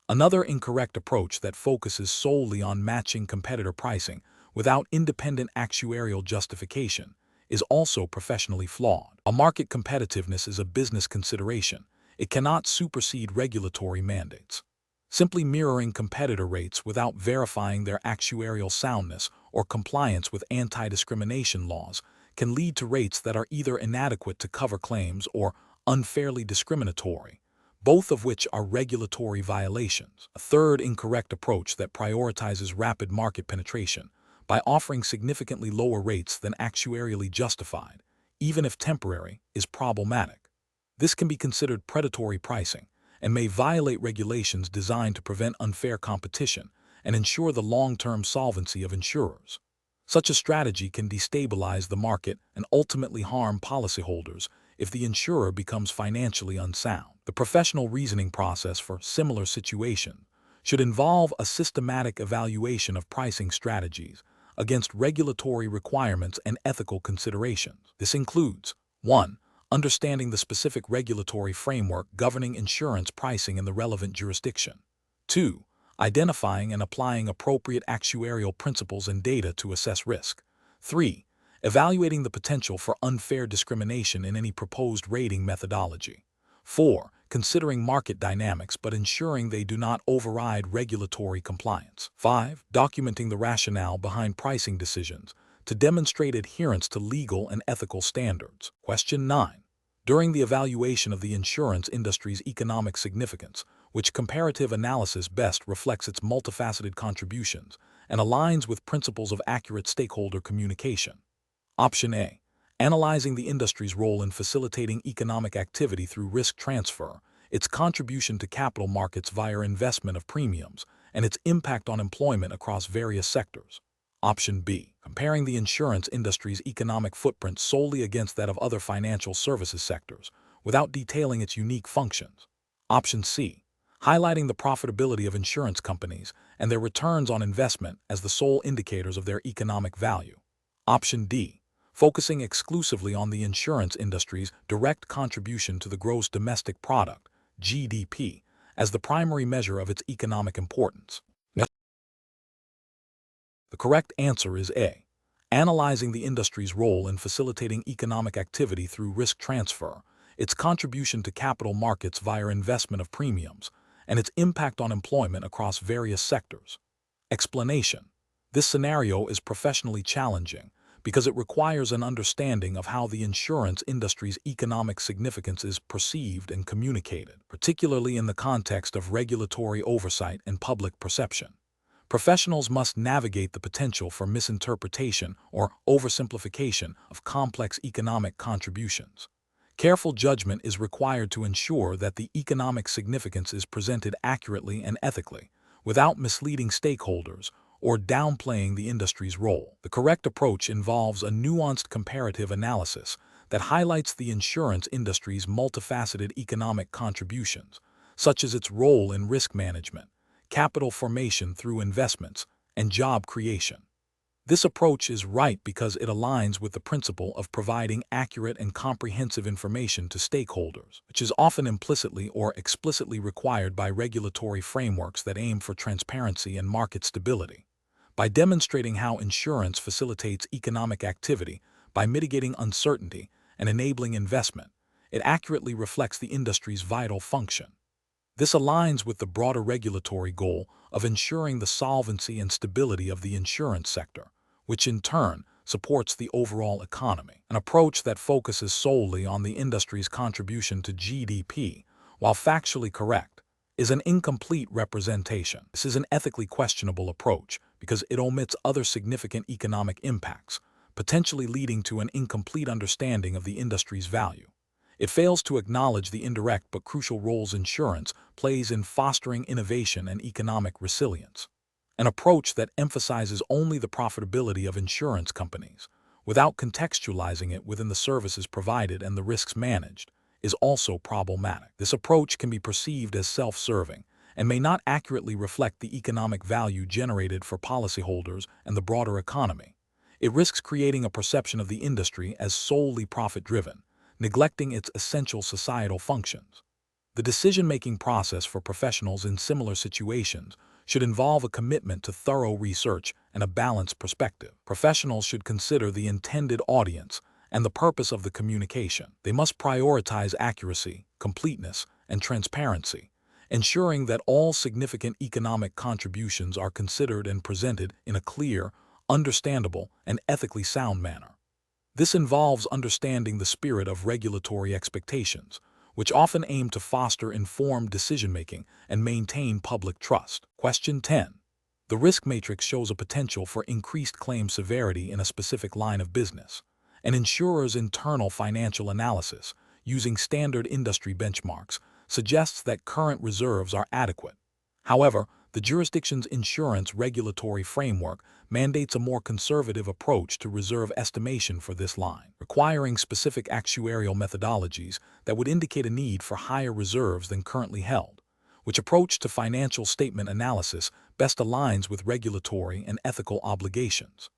Another incorrect approach that focuses solely on matching competitor pricing without independent actuarial justification is also professionally flawed. A market competitiveness is a business consideration. It cannot supersede regulatory mandates. Simply mirroring competitor rates without verifying their actuarial soundness or compliance with anti-discrimination laws can lead to rates that are either inadequate to cover claims or unfairly discriminatory, both of which are regulatory violations. A third incorrect approach that prioritizes rapid market penetration by offering significantly lower rates than actuarially justified, even if temporary, is problematic. This can be considered predatory pricing and may violate regulations designed to prevent unfair competition and ensure the long-term solvency of insurers. Such a strategy can destabilize the market and ultimately harm policyholders if the insurer becomes financially unsound. The professional reasoning process for similar situations should involve a systematic evaluation of pricing strategies against regulatory requirements and ethical considerations. This includes 1. Understanding the specific regulatory framework governing insurance pricing in the relevant jurisdiction. 2. Identifying and applying appropriate actuarial principles and data to assess risk. 3. Evaluating the potential for unfair discrimination in any proposed rating methodology. 4. Considering market dynamics but ensuring they do not override regulatory compliance. 5. Documenting the rationale behind pricing decisions to demonstrate adherence to legal and ethical standards. Question 9. During the evaluation of the insurance industry's economic significance, which comparative analysis best reflects its multifaceted contributions and aligns with principles of accurate stakeholder communication? Option A. Analyzing the industry's role in facilitating economic activity through risk transfer, its contribution to capital markets via investment of premiums, and its impact on employment across various sectors. Option B. Comparing the insurance industry's economic footprint solely against that of other financial services sectors, without detailing its unique functions. Option C. Highlighting the profitability of insurance companies and their returns on investment as the sole indicators of their economic value. Option D. Focusing exclusively on the insurance industry's direct contribution to the gross domestic product, GDP, as the primary measure of its economic importance. The correct answer is A. analyzing the industry's role in facilitating economic activity through risk transfer, its contribution to capital markets via investment of premiums, and its impact on employment across various sectors. Explanation. This scenario is professionally challenging because it requires an understanding of how the insurance industry's economic significance is perceived and communicated, particularly in the context of regulatory oversight and public perception. Professionals must navigate the potential for misinterpretation or oversimplification of complex economic contributions. Careful judgment is required to ensure that the economic significance is presented accurately and ethically, without misleading stakeholders or downplaying the industry's role. The correct approach involves a nuanced comparative analysis that highlights the insurance industry's multifaceted economic contributions, such as its role in risk management, capital formation through investments, and job creation. This approach is right because it aligns with the principle of providing accurate and comprehensive information to stakeholders, which is often implicitly or explicitly required by regulatory frameworks that aim for transparency and market stability. By demonstrating how insurance facilitates economic activity by mitigating uncertainty and enabling investment, it accurately reflects the industry's vital function. This aligns with the broader regulatory goal of ensuring the solvency and stability of the insurance sector, which in turn supports the overall economy. An approach that focuses solely on the industry's contribution to GDP, while factually correct, is an incomplete representation. This is an ethically questionable approach because it omits other significant economic impacts, potentially leading to an incomplete understanding of the industry's value. It fails to acknowledge the indirect but crucial roles insurance plays in fostering innovation and economic resilience. An approach that emphasizes only the profitability of insurance companies, without contextualizing it within the services provided and the risks managed, is also problematic. This approach can be perceived as self-serving and may not accurately reflect the economic value generated for policyholders and the broader economy. It risks creating a perception of the industry as solely profit-driven, neglecting its essential societal functions. The decision-making process for professionals in similar situations should involve a commitment to thorough research and a balanced perspective. Professionals should consider the intended audience and the purpose of the communication. They must prioritize accuracy, completeness, and transparency, ensuring that all significant economic contributions are considered and presented in a clear, understandable, and ethically sound manner. This involves understanding the spirit of regulatory expectations, which often aim to foster informed decision-making and maintain public trust. Question 10. The risk matrix shows a potential for increased claim severity in a specific line of business. An insurer's internal financial analysis, using standard industry benchmarks, suggests that current reserves are adequate. However, the jurisdiction's insurance regulatory framework mandates a more conservative approach to reserve estimation for this line, requiring specific actuarial methodologies that would indicate a need for higher reserves than currently held. Which approach to financial statement analysis best aligns with regulatory and ethical obligations?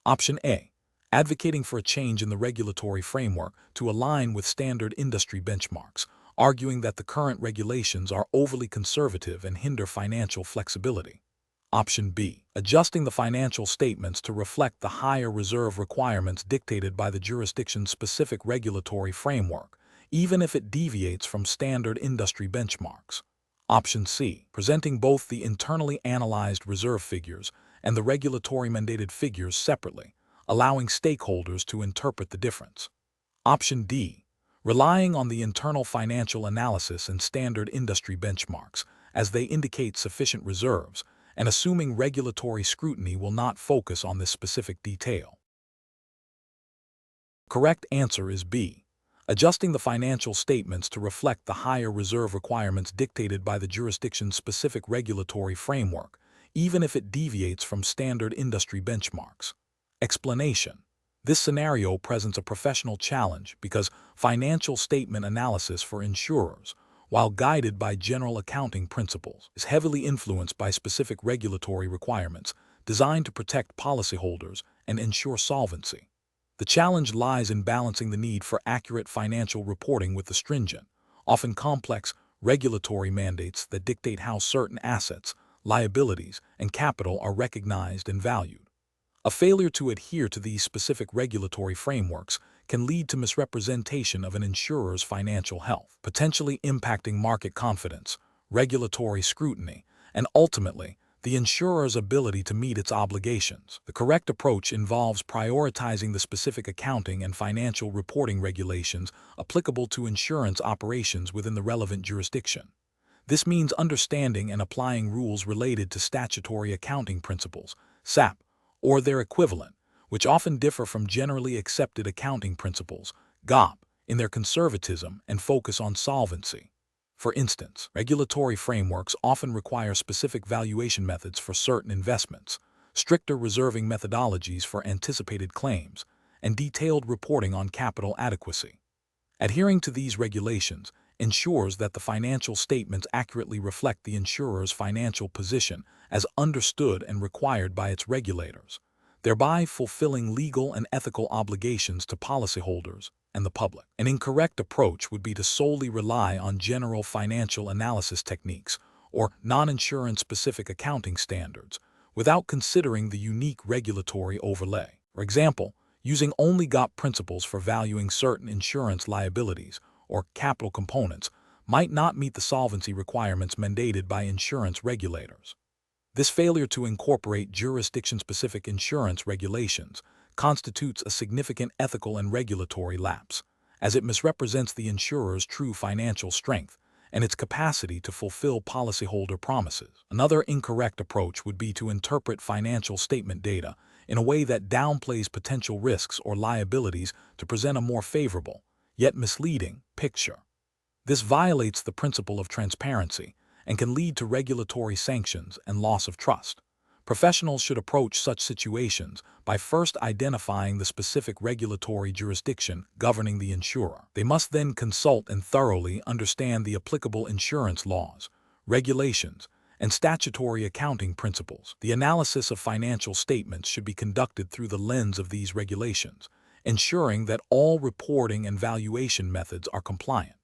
Option A. Advocating for a change in the regulatory framework to align with standard industry benchmarks, arguing that the current regulations are overly conservative and hinder financial flexibility. Option B. Adjusting the financial statements to reflect the higher reserve requirements dictated by the jurisdiction's specific regulatory framework, even if it deviates from standard industry benchmarks. Option C. Presenting both the internally analyzed reserve figures and the regulatory mandated figures separately, allowing stakeholders to interpret the difference. Option D. Relying on the internal financial analysis and standard industry benchmarks as they indicate sufficient reserves, and assuming regulatory scrutiny will not focus on this specific detail. Correct answer is B. Adjusting the financial statements to reflect the higher reserve requirements dictated by the jurisdiction's specific regulatory framework, even if it deviates from standard industry benchmarks. Explanation. This scenario presents a professional challenge because financial statement analysis for insurers, while guided by general accounting principles, is heavily influenced by specific regulatory requirements designed to protect policyholders and ensure solvency. The challenge lies in balancing the need for accurate financial reporting with the stringent, often complex, regulatory mandates that dictate how certain assets, liabilities, and capital are recognized and valued. A failure to adhere to these specific regulatory frameworks can lead to misrepresentation of an insurer's financial health, potentially impacting market confidence, regulatory scrutiny, and ultimately, the insurer's ability to meet its obligations. The correct approach involves prioritizing the specific accounting and financial reporting regulations applicable to insurance operations within the relevant jurisdiction. This means understanding and applying rules related to statutory accounting principles, SAP, or their equivalent, which often differ from generally accepted accounting principles, GAAP, in their conservatism and focus on solvency. For instance, regulatory frameworks often require specific valuation methods for certain investments, stricter reserving methodologies for anticipated claims, and detailed reporting on capital adequacy. Adhering to these regulations ensures that the financial statements accurately reflect the insurer's financial position as understood and required by its regulators, thereby fulfilling legal and ethical obligations to policyholders and the public. An incorrect approach would be to solely rely on general financial analysis techniques or non-insurance specific accounting standards without considering the unique regulatory overlay. For example, using only GAAP principles for valuing certain insurance liabilities or capital components might not meet the solvency requirements mandated by insurance regulators. This failure to incorporate jurisdiction-specific insurance regulations constitutes a significant ethical and regulatory lapse, as it misrepresents the insurer's true financial strength and its capacity to fulfill policyholder promises. Another incorrect approach would be to interpret financial statement data in a way that downplays potential risks or liabilities to present a more favorable, yet misleading, picture. This violates the principle of transparency and can lead to regulatory sanctions and loss of trust. Professionals should approach such situations by first identifying the specific regulatory jurisdiction governing the insurer. They must then consult and thoroughly understand the applicable insurance laws, regulations, and statutory accounting principles. The analysis of financial statements should be conducted through the lens of these regulations, ensuring that all reporting and valuation methods are compliant.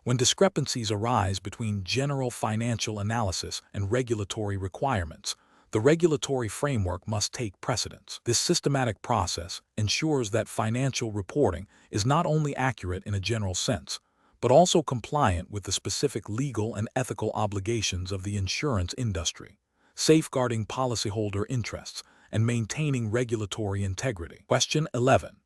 When discrepancies arise between general financial analysis and regulatory requirements, the regulatory framework must take precedence. This systematic process ensures that financial reporting is not only accurate in a general sense, but also compliant with the specific legal and ethical obligations of the insurance industry, safeguarding policyholder interests and maintaining regulatory integrity. Question 11.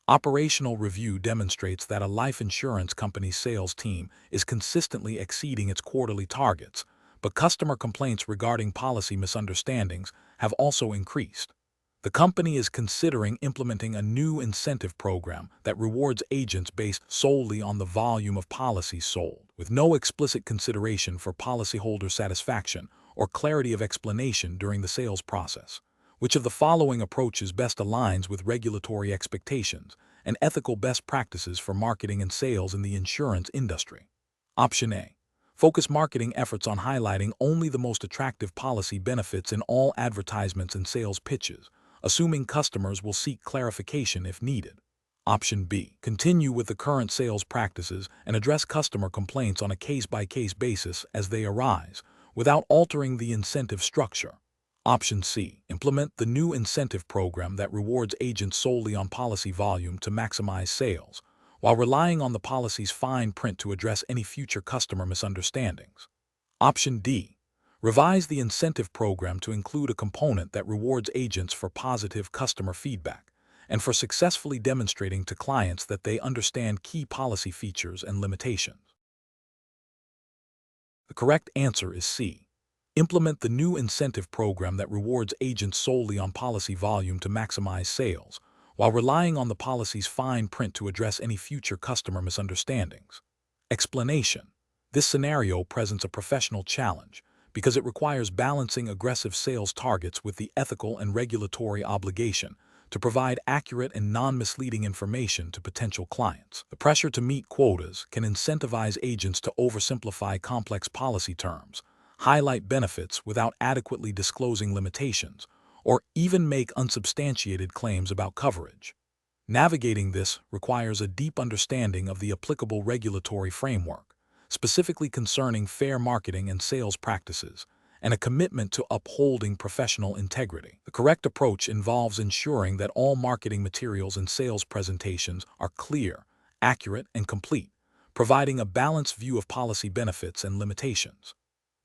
Operational review demonstrates that a life insurance company's sales team is consistently exceeding its quarterly targets, but customer complaints regarding policy misunderstandings have also increased. The company is considering implementing a new incentive program that rewards agents based solely on the volume of policies sold, with no explicit consideration for policyholder satisfaction or clarity of explanation during the sales process. Which of the following approaches best aligns with regulatory expectations and ethical best practices for marketing and sales in the insurance industry? Option A. Focus marketing efforts on highlighting only the most attractive policy benefits in all advertisements and sales pitches, assuming customers will seek clarification if needed. Option B. Continue with the current sales practices and address customer complaints on a case-by-case basis as they arise, without altering the incentive structure. Option C. Implement the new incentive program that rewards agents solely on policy volume to maximize sales, while relying on the policy's fine print to address any future customer misunderstandings. Option D. Revise the incentive program to include a component that rewards agents for positive customer feedback and for successfully demonstrating to clients that they understand key policy features and limitations. The correct answer is C. Implement the new incentive program that rewards agents solely on policy volume to maximize sales, while relying on the policy's fine print to address any future customer misunderstandings. Explanation. This scenario presents a professional challenge because it requires balancing aggressive sales targets with the ethical and regulatory obligation to provide accurate and non-misleading information to potential clients. The pressure to meet quotas can incentivize agents to oversimplify complex policy terms, highlight benefits without adequately disclosing limitations, or even make unsubstantiated claims about coverage. Navigating this requires a deep understanding of the applicable regulatory framework, specifically concerning fair marketing and sales practices, and a commitment to upholding professional integrity. The correct approach involves ensuring that all marketing materials and sales presentations are clear, accurate, and complete, providing a balanced view of policy benefits and limitations.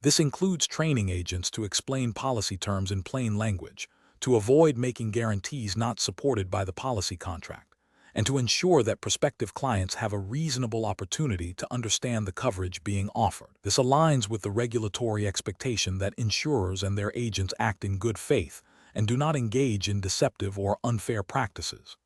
This includes training agents to explain policy terms in plain language, to avoid making guarantees not supported by the policy contract, and to ensure that prospective clients have a reasonable opportunity to understand the coverage being offered. This aligns with the regulatory expectation that insurers and their agents act in good faith and do not engage in deceptive or unfair practices.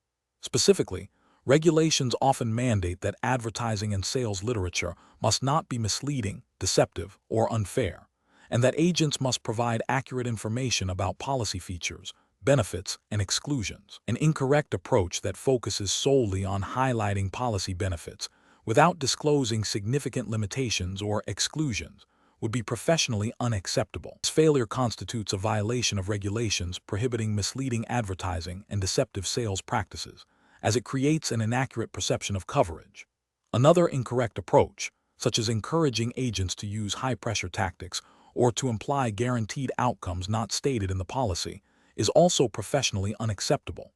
Specifically, regulations often mandate that advertising and sales literature must not be misleading, deceptive, or unfair, and that agents must provide accurate information about policy features, benefits, and exclusions. An incorrect approach that focuses solely on highlighting policy benefits without disclosing significant limitations or exclusions would be professionally unacceptable. This failure constitutes a violation of regulations prohibiting misleading advertising and deceptive sales practices, as it creates an inaccurate perception of coverage. Another incorrect approach, such as encouraging agents to use high-pressure tactics or to imply guaranteed outcomes not stated in the policy, is also professionally unacceptable.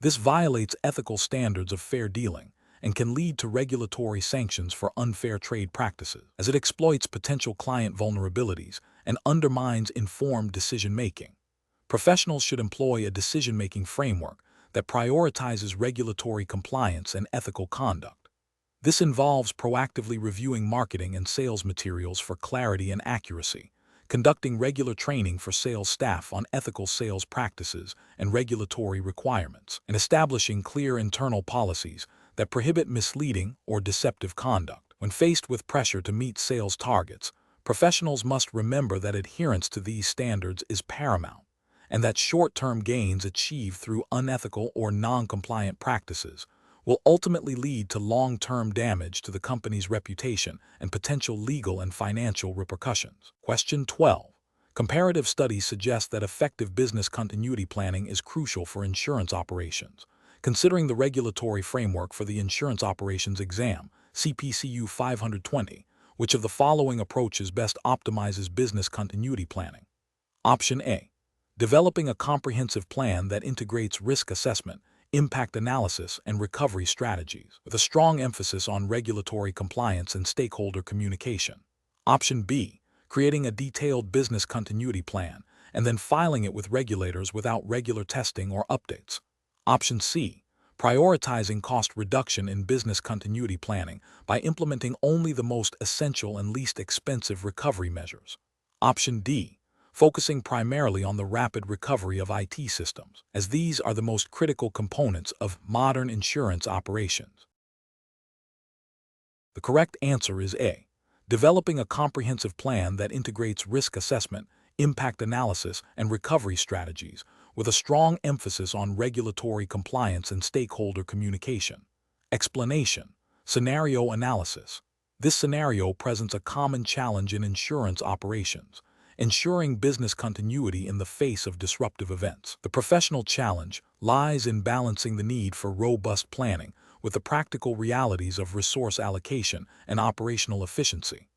This violates ethical standards of fair dealing and can lead to regulatory sanctions for unfair trade practices, as it exploits potential client vulnerabilities and undermines informed decision-making. Professionals should employ a decision-making framework that prioritizes regulatory compliance and ethical conduct. This involves proactively reviewing marketing and sales materials for clarity and accuracy, conducting regular training for sales staff on ethical sales practices and regulatory requirements, and establishing clear internal policies that prohibit misleading or deceptive conduct. When faced with pressure to meet sales targets, professionals must remember that adherence to these standards is paramount, and that short-term gains achieved through unethical or non-compliant practices will ultimately lead to long-term damage to the company's reputation and potential legal and financial repercussions. Question 12. Comparative studies suggest that effective business continuity planning is crucial for insurance operations. Considering the regulatory framework for the Insurance Operations Exam CPCU 520, which of the following approaches best optimizes business continuity planning? Option A. Developing a comprehensive plan that integrates risk assessment, impact analysis, and recovery strategies, with a strong emphasis on regulatory compliance and stakeholder communication. Option B. Creating a detailed business continuity plan and then filing it with regulators without regular testing or updates. Option C. Prioritizing cost reduction in business continuity planning by implementing only the most essential and least expensive recovery measures. Option D. Focusing primarily on the rapid recovery of IT systems, as these are the most critical components of modern insurance operations. The correct answer is A. Developing a comprehensive plan that integrates risk assessment, impact analysis, and recovery strategies, with a strong emphasis on regulatory compliance and stakeholder communication. Explanation: scenario analysis. This scenario presents a common challenge in insurance operations, ensuring business continuity in the face of disruptive events. The professional challenge lies in balancing the need for robust planning with the practical realities of resource allocation and operational efficiency.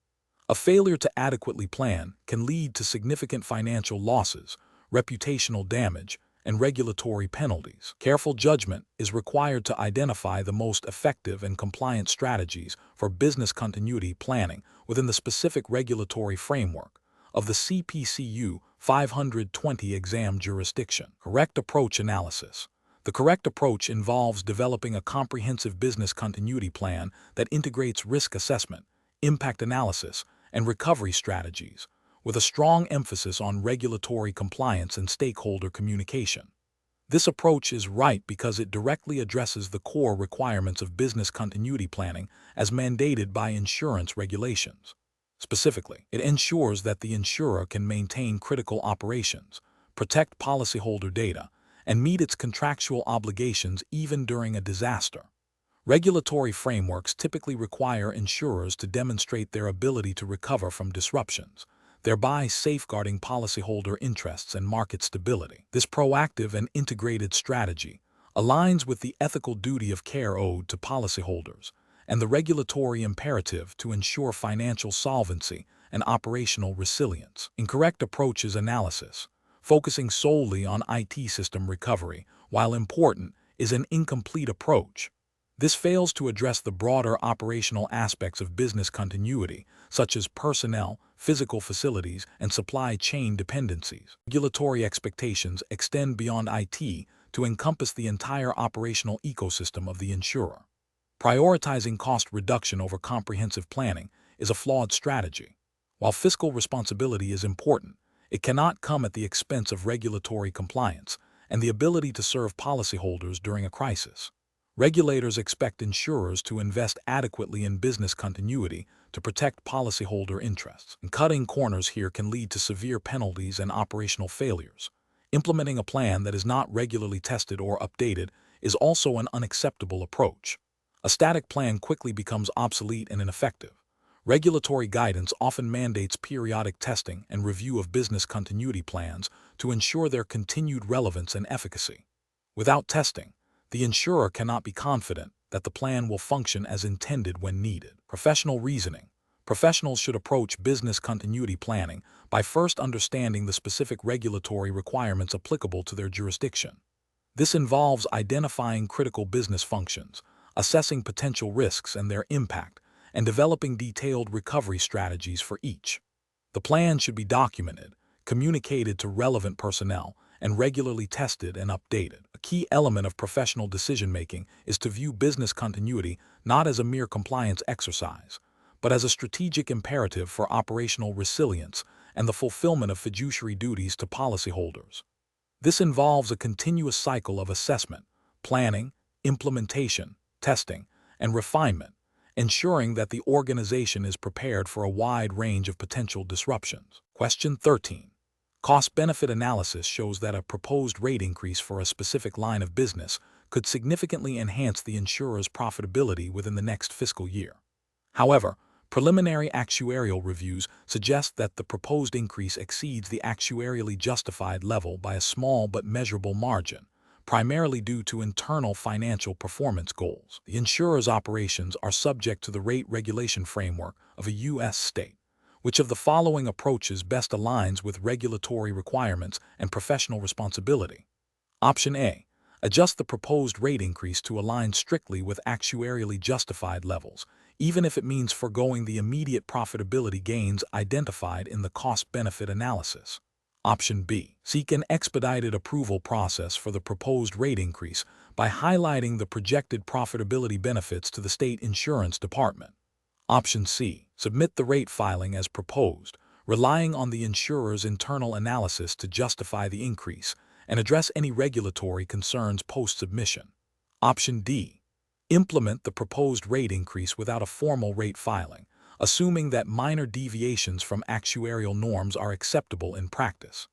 A failure to adequately plan can lead to significant financial losses, reputational damage, and regulatory penalties. Careful judgment is required to identify the most effective and compliant strategies for business continuity planning within the specific regulatory framework of the CPCU 520 exam jurisdiction. Correct approach analysis. The correct approach involves developing a comprehensive business continuity plan that integrates risk assessment, impact analysis, and recovery strategies, with a strong emphasis on regulatory compliance and stakeholder communication. This approach is right because it directly addresses the core requirements of business continuity planning as mandated by insurance regulations. Specifically, it ensures that the insurer can maintain critical operations, protect policyholder data, and meet its contractual obligations even during a disaster. Regulatory frameworks typically require insurers to demonstrate their ability to recover from disruptions, thereby safeguarding policyholder interests and market stability. This proactive and integrated strategy aligns with the ethical duty of care owed to policyholders and the regulatory imperative to ensure financial solvency and operational resilience. Incorrect approach is analysis, focusing solely on IT system recovery, while important, is an incomplete approach. This fails to address the broader operational aspects of business continuity, such as personnel, physical facilities, and supply chain dependencies. Regulatory expectations extend beyond IT to encompass the entire operational ecosystem of the insurer. Prioritizing cost reduction over comprehensive planning is a flawed strategy. While fiscal responsibility is important, it cannot come at the expense of regulatory compliance and the ability to serve policyholders during a crisis. Regulators expect insurers to invest adequately in business continuity to protect policyholder interests, and cutting corners here can lead to severe penalties and operational failures. Implementing a plan that is not regularly tested or updated is also an unacceptable approach. A static plan quickly becomes obsolete and ineffective. Regulatory guidance often mandates periodic testing and review of business continuity plans to ensure their continued relevance and efficacy. Without testing, the insurer cannot be confident that the plan will function as intended when needed. Professional reasoning. Professionals should approach business continuity planning by first understanding the specific regulatory requirements applicable to their jurisdiction. This involves identifying critical business functions, assessing potential risks and their impact, and developing detailed recovery strategies for each. The plan should be documented, communicated to relevant personnel, and regularly tested and updated. A key element of professional decision-making is to view business continuity not as a mere compliance exercise, but as a strategic imperative for operational resilience and the fulfillment of fiduciary duties to policyholders. This involves a continuous cycle of assessment, planning, implementation, testing, and refinement, ensuring that the organization is prepared for a wide range of potential disruptions. Question 13. Cost-benefit analysis shows that a proposed rate increase for a specific line of business could significantly enhance the insurer's profitability within the next fiscal year. However, preliminary actuarial reviews suggest that the proposed increase exceeds the actuarially justified level by a small but measurable margin, primarily due to internal financial performance goals. The insurer's operations are subject to the rate regulation framework of a U.S. state. Which of the following approaches best aligns with regulatory requirements and professional responsibility? Option A. Adjust the proposed rate increase to align strictly with actuarially justified levels, even if it means foregoing the immediate profitability gains identified in the cost-benefit analysis. Option B. Seek an expedited approval process for the proposed rate increase by highlighting the projected profitability benefits to the state insurance department. Option C. Submit the rate filing as proposed, relying on the insurer's internal analysis to justify the increase and address any regulatory concerns post-submission. Option D. Implement the proposed rate increase without a formal rate filing, assuming that minor deviations from actuarial norms are acceptable in practice.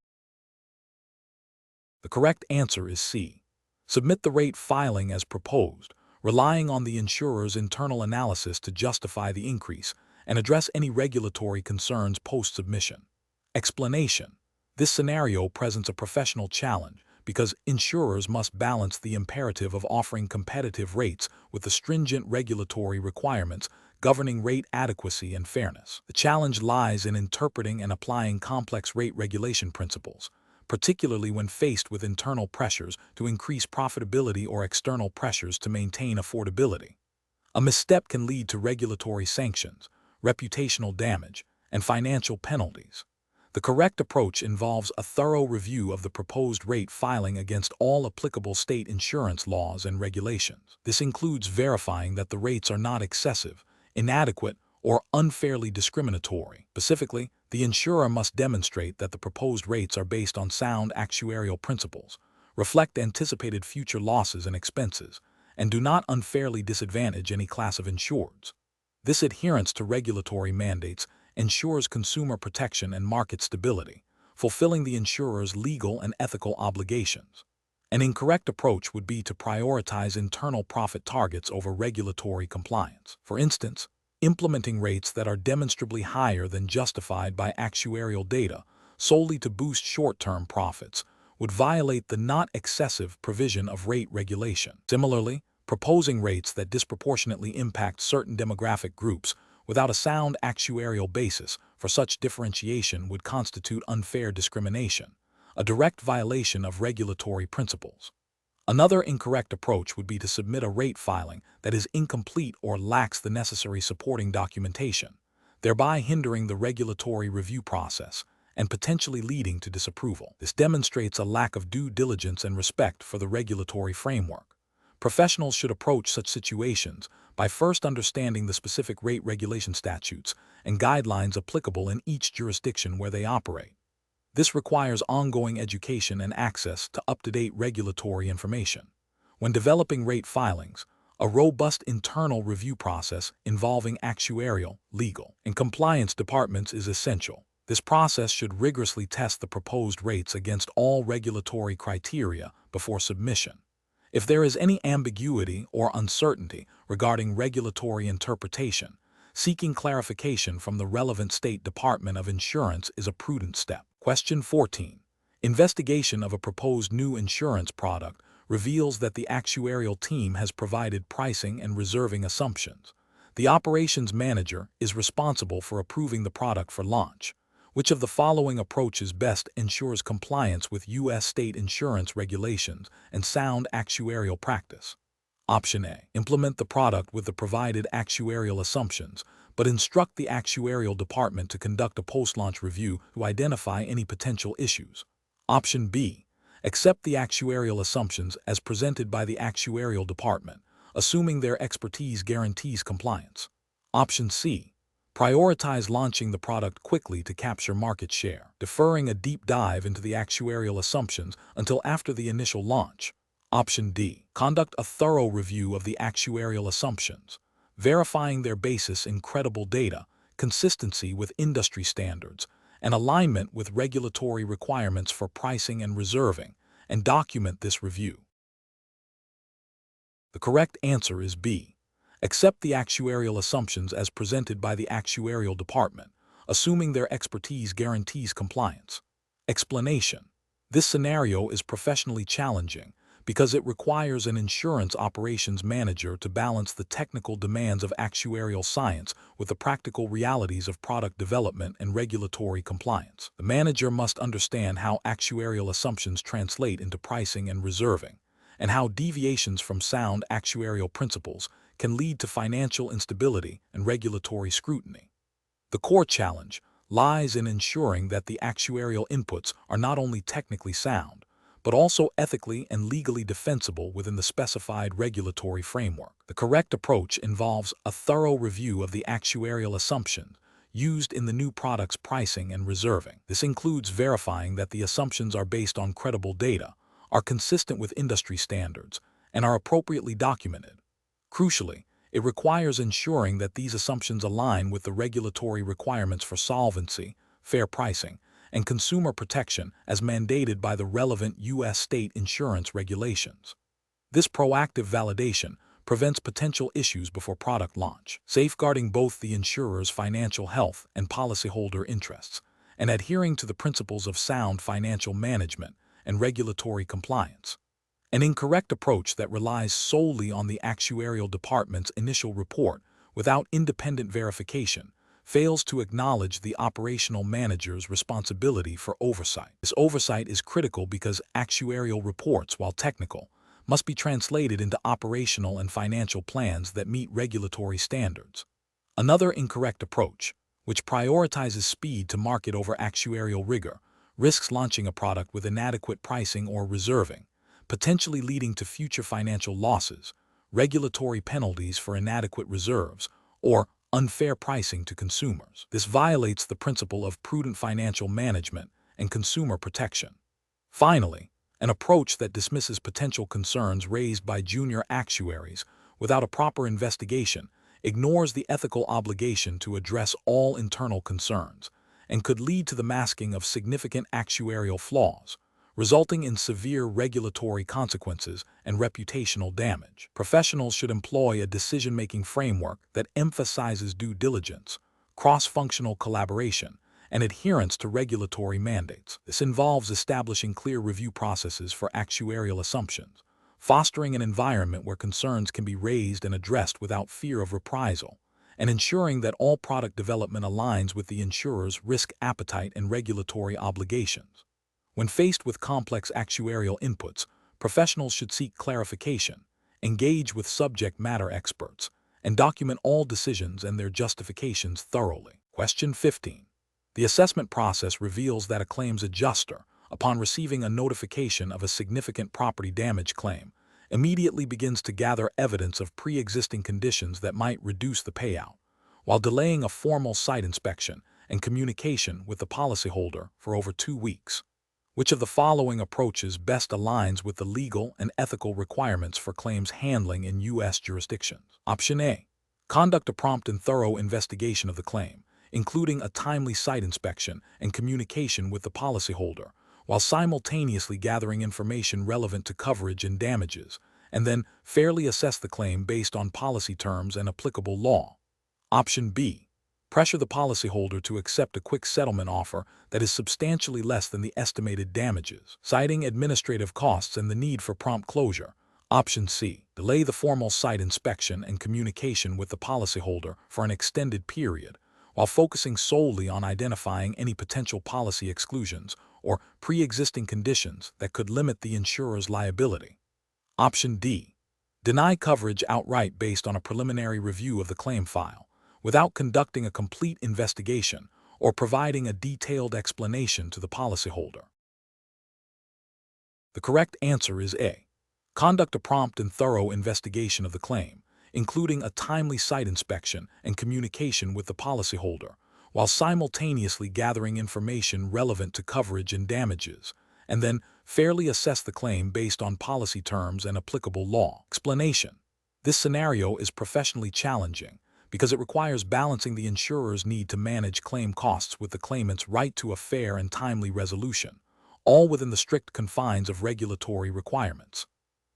The correct answer is C. Submit the rate filing as proposed, relying on the insurer's internal analysis to justify the increase and address any regulatory concerns post-submission. Explanation. This scenario presents a professional challenge because insurers must balance the imperative of offering competitive rates with the stringent regulatory requirements governing rate adequacy and fairness. The challenge lies in interpreting and applying complex rate regulation principles, particularly when faced with internal pressures to increase profitability or external pressures to maintain affordability. A misstep can lead to regulatory sanctions, reputational damage, and financial penalties. The correct approach involves a thorough review of the proposed rate filing against all applicable state insurance laws and regulations. This includes verifying that the rates are not excessive, inadequate, or unfairly discriminatory. Specifically, the insurer must demonstrate that the proposed rates are based on sound actuarial principles, reflect anticipated future losses and expenses, and do not unfairly disadvantage any class of insureds. This adherence to regulatory mandates ensures consumer protection and market stability, fulfilling the insurer's legal and ethical obligations. An incorrect approach would be to prioritize internal profit targets over regulatory compliance. For instance, implementing rates that are demonstrably higher than justified by actuarial data solely to boost short-term profits would violate the not excessive provision of rate regulation. Similarly, proposing rates that disproportionately impact certain demographic groups without a sound actuarial basis for such differentiation would constitute unfair discrimination, a direct violation of regulatory principles. Another incorrect approach would be to submit a rate filing that is incomplete or lacks the necessary supporting documentation, thereby hindering the regulatory review process and potentially leading to disapproval. This demonstrates a lack of due diligence and respect for the regulatory framework. Professionals should approach such situations by first understanding the specific rate regulation statutes and guidelines applicable in each jurisdiction where they operate. This requires ongoing education and access to up-to-date regulatory information. When developing rate filings, a robust internal review process involving actuarial, legal, and compliance departments is essential. This process should rigorously test the proposed rates against all regulatory criteria before submission. If there is any ambiguity or uncertainty regarding regulatory interpretation, seeking clarification from the relevant state Department of Insurance is a prudent step. Question 14. Investigation of a proposed new insurance product reveals that the actuarial team has provided pricing and reserving assumptions. The operations manager is responsible for approving the product for launch. Which of the following approaches best ensures compliance with U.S. state insurance regulations and sound actuarial practice? Option A. Implement the product with the provided actuarial assumptions, but instruct the actuarial department to conduct a post-launch review to identify any potential issues. Option B. Accept the actuarial assumptions as presented by the actuarial department, assuming their expertise guarantees compliance. Option C. Prioritize launching the product quickly to capture market share, deferring a deep dive into the actuarial assumptions until after the initial launch. Option D. Conduct a thorough review of the actuarial assumptions, verifying their basis in credible data, consistency with industry standards, and alignment with regulatory requirements for pricing and reserving, and document this review. The correct answer is B. Accept the actuarial assumptions as presented by the actuarial department, assuming their expertise guarantees compliance. Explanation. This scenario is professionally challenging because it requires an insurance operations manager to balance the technical demands of actuarial science with the practical realities of product development and regulatory compliance. The manager must understand how actuarial assumptions translate into pricing and reserving, and how deviations from sound actuarial principles can lead to financial instability and regulatory scrutiny. The core challenge lies in ensuring that the actuarial inputs are not only technically sound, but also ethically and legally defensible within the specified regulatory framework. The correct approach involves a thorough review of the actuarial assumptions used in the new product's pricing and reserving. This includes verifying that the assumptions are based on credible data, are consistent with industry standards, and are appropriately documented. Crucially, it requires ensuring that these assumptions align with the regulatory requirements for solvency, fair pricing, and consumer protection as mandated by the relevant U.S. state insurance regulations. This proactive validation prevents potential issues before product launch, safeguarding both the insurer's financial health and policyholder interests, and adhering to the principles of sound financial management and regulatory compliance. An incorrect approach that relies solely on the actuarial department's initial report without independent verification fails to acknowledge the operational manager's responsibility for oversight. This oversight is critical because actuarial reports, while technical, must be translated into operational and financial plans that meet regulatory standards. Another incorrect approach, which prioritizes speed to market over actuarial rigor, risks launching a product with inadequate pricing or reserving, potentially leading to future financial losses, regulatory penalties for inadequate reserves, or unfair pricing to consumers. This violates the principle of prudent financial management and consumer protection. Finally, an approach that dismisses potential concerns raised by junior actuaries without a proper investigation ignores the ethical obligation to address all internal concerns and could lead to the masking of significant actuarial flaws, resulting in severe regulatory consequences and reputational damage. Professionals should employ a decision-making framework that emphasizes due diligence, cross-functional collaboration, and adherence to regulatory mandates. This involves establishing clear review processes for actuarial assumptions, fostering an environment where concerns can be raised and addressed without fear of reprisal, and ensuring that all product development aligns with the insurer's risk appetite and regulatory obligations. When faced with complex actuarial inputs, professionals should seek clarification, engage with subject matter experts, and document all decisions and their justifications thoroughly. Question 15. The assessment process reveals that a claims adjuster, upon receiving a notification of a significant property damage claim, immediately begins to gather evidence of pre-existing conditions that might reduce the payout, while delaying a formal site inspection and communication with the policyholder for over 2 weeks. Which of the following approaches best aligns with the legal and ethical requirements for claims handling in U.S. jurisdictions? Option A. Conduct a prompt and thorough investigation of the claim, including a timely site inspection and communication with the policyholder, while simultaneously gathering information relevant to coverage and damages, and then fairly assess the claim based on policy terms and applicable law. Option B. Pressure the policyholder to accept a quick settlement offer that is substantially less than the estimated damages, citing administrative costs and the need for prompt closure. Option C. Delay the formal site inspection and communication with the policyholder for an extended period, while focusing solely on identifying any potential policy exclusions or pre-existing conditions that could limit the insurer's liability. Option D. Deny coverage outright based on a preliminary review of the claim file, without conducting a complete investigation or providing a detailed explanation to the policyholder. The correct answer is A. Conduct a prompt and thorough investigation of the claim, including a timely site inspection and communication with the policyholder, while simultaneously gathering information relevant to coverage and damages, and then fairly assess the claim based on policy terms and applicable law. Explanation. This scenario is professionally challenging because it requires balancing the insurer's need to manage claim costs with the claimant's right to a fair and timely resolution, all within the strict confines of regulatory requirements.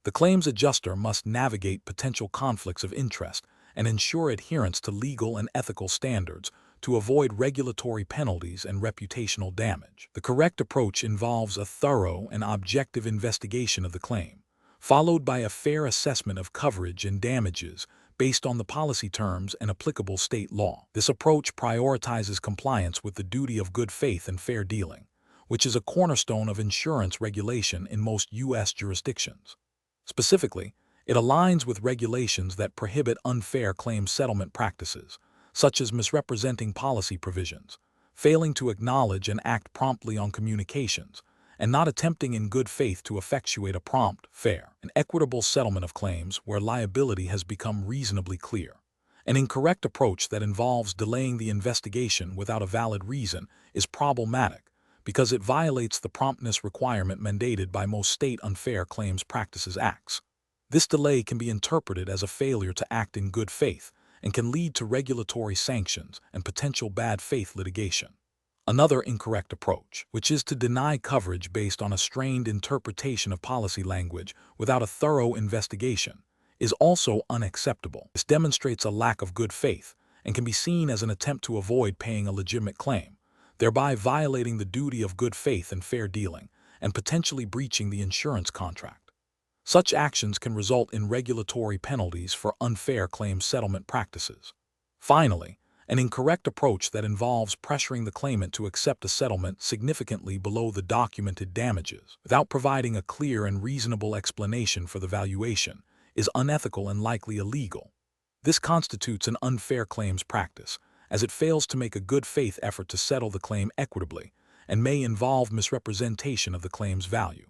The claims adjuster must navigate potential conflicts of interest and ensure adherence to legal and ethical standards to avoid regulatory penalties and reputational damage. The correct approach involves a thorough and objective investigation of the claim, followed by a fair assessment of coverage and damages based on the policy terms and applicable state law. This approach prioritizes compliance with the duty of good faith and fair dealing, which is a cornerstone of insurance regulation in most U.S. jurisdictions. Specifically, it aligns with regulations that prohibit unfair claim settlement practices, such as misrepresenting policy provisions, failing to acknowledge and act promptly on communications, and not attempting in good faith to effectuate a prompt, fair, and equitable settlement of claims where liability has become reasonably clear. An incorrect approach that involves delaying the investigation without a valid reason is problematic because it violates the promptness requirement mandated by most state unfair claims practices acts. This delay can be interpreted as a failure to act in good faith and can lead to regulatory sanctions and potential bad faith litigation. Another incorrect approach, which is to deny coverage based on a strained interpretation of policy language without a thorough investigation, is also unacceptable. This demonstrates a lack of good faith and can be seen as an attempt to avoid paying a legitimate claim, thereby violating the duty of good faith and fair dealing and potentially breaching the insurance contract. Such actions can result in regulatory penalties for unfair claim settlement practices. Finally, an incorrect approach that involves pressuring the claimant to accept a settlement significantly below the documented damages without providing a clear and reasonable explanation for the valuation is unethical and likely illegal. This constitutes an unfair claims practice, as it fails to make a good faith effort to settle the claim equitably and may involve misrepresentation of the claim's value.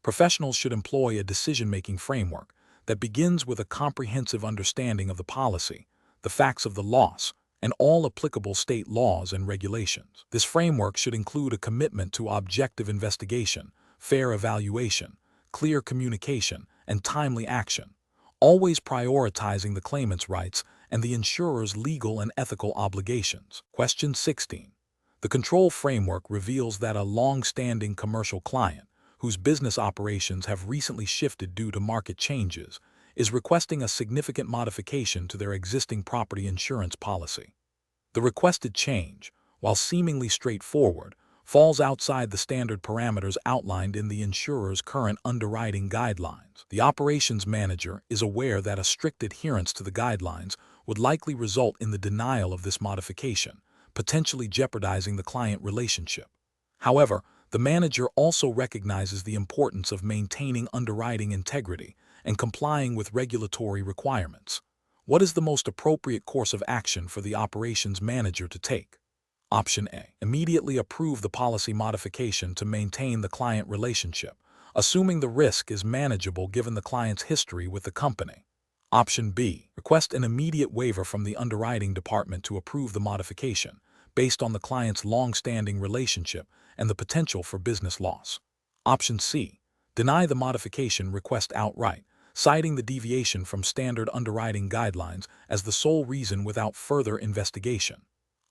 Professionals should employ a decision-making framework that begins with a comprehensive understanding of the policy, the facts of the loss, and all applicable state laws and regulations. This framework should include a commitment to objective investigation, fair evaluation, clear communication, and timely action, always prioritizing the claimant's rights and the insurer's legal and ethical obligations. Question 16. The control framework reveals that a long-standing commercial client, whose business operations have recently shifted due to market changes, is requesting a significant modification to their existing property insurance policy. The requested change, while seemingly straightforward, falls outside the standard parameters outlined in the insurer's current underwriting guidelines. The operations manager is aware that a strict adherence to the guidelines would likely result in the denial of this modification, potentially jeopardizing the client relationship. However, the manager also recognizes the importance of maintaining underwriting integrity and complying with regulatory requirements. What is the most appropriate course of action for the operations manager to take? Option A. Immediately approve the policy modification to maintain the client relationship, assuming the risk is manageable given the client's history with the company. Option B. Request an immediate waiver from the underwriting department to approve the modification, based on the client's long-standing relationship and the potential for business loss. Option C. Deny the modification request outright, citing the deviation from standard underwriting guidelines as the sole reason without further investigation.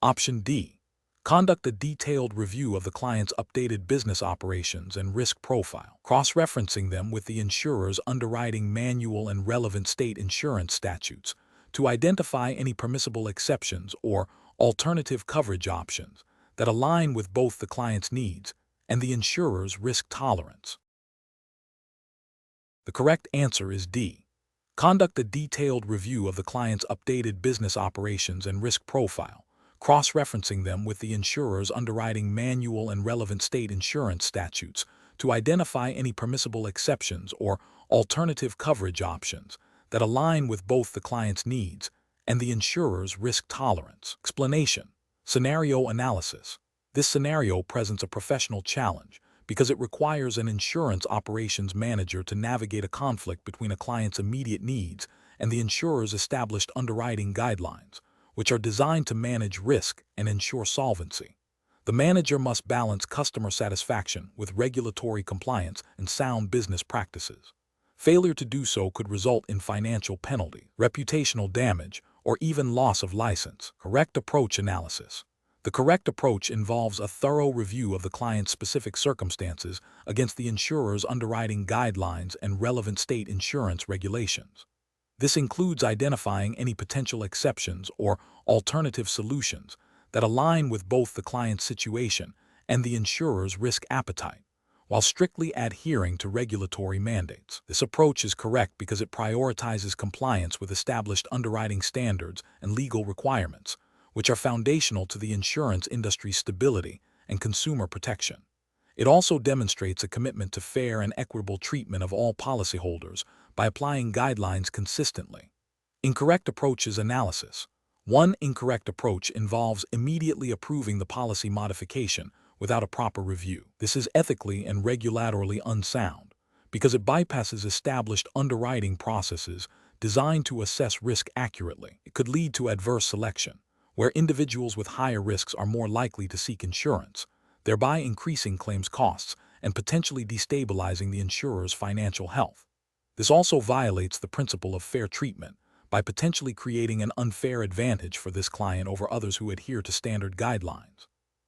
Option D. Conduct a detailed review of the client's updated business operations and risk profile, cross-referencing them with the insurer's underwriting manual and relevant state insurance statutes to identify any permissible exceptions or alternative coverage options that align with both the client's needs and the insurer's risk tolerance. The correct answer is D. Conduct a detailed review of the client's updated business operations and risk profile, cross-referencing them with the insurer's underwriting manual and relevant state insurance statutes to identify any permissible exceptions or alternative coverage options that align with both the client's needs and the insurer's risk tolerance. Explanation. Scenario analysis. This scenario presents a professional challenge because it requires an insurance operations manager to navigate a conflict between a client's immediate needs and the insurer's established underwriting guidelines, which are designed to manage risk and ensure solvency. The manager must balance customer satisfaction with regulatory compliance and sound business practices. Failure to do so could result in financial penalty, reputational damage, or even loss of license. Correct approach analysis. The correct approach involves a thorough review of the client's specific circumstances against the insurer's underwriting guidelines and relevant state insurance regulations. This includes identifying any potential exceptions or alternative solutions that align with both the client's situation and the insurer's risk appetite, while strictly adhering to regulatory mandates. This approach is correct because it prioritizes compliance with established underwriting standards and legal requirements, which are foundational to the insurance industry's stability and consumer protection. It also demonstrates a commitment to fair and equitable treatment of all policyholders by applying guidelines consistently. Incorrect approaches analysis. One incorrect approach involves immediately approving the policy modification without a proper review. This is ethically and regulatorily unsound because it bypasses established underwriting processes designed to assess risk accurately. It could lead to adverse selection, where individuals with higher risks are more likely to seek insurance, thereby increasing claims costs and potentially destabilizing the insurer's financial health. This also violates the principle of fair treatment by potentially creating an unfair advantage for this client over others who adhere to standard guidelines.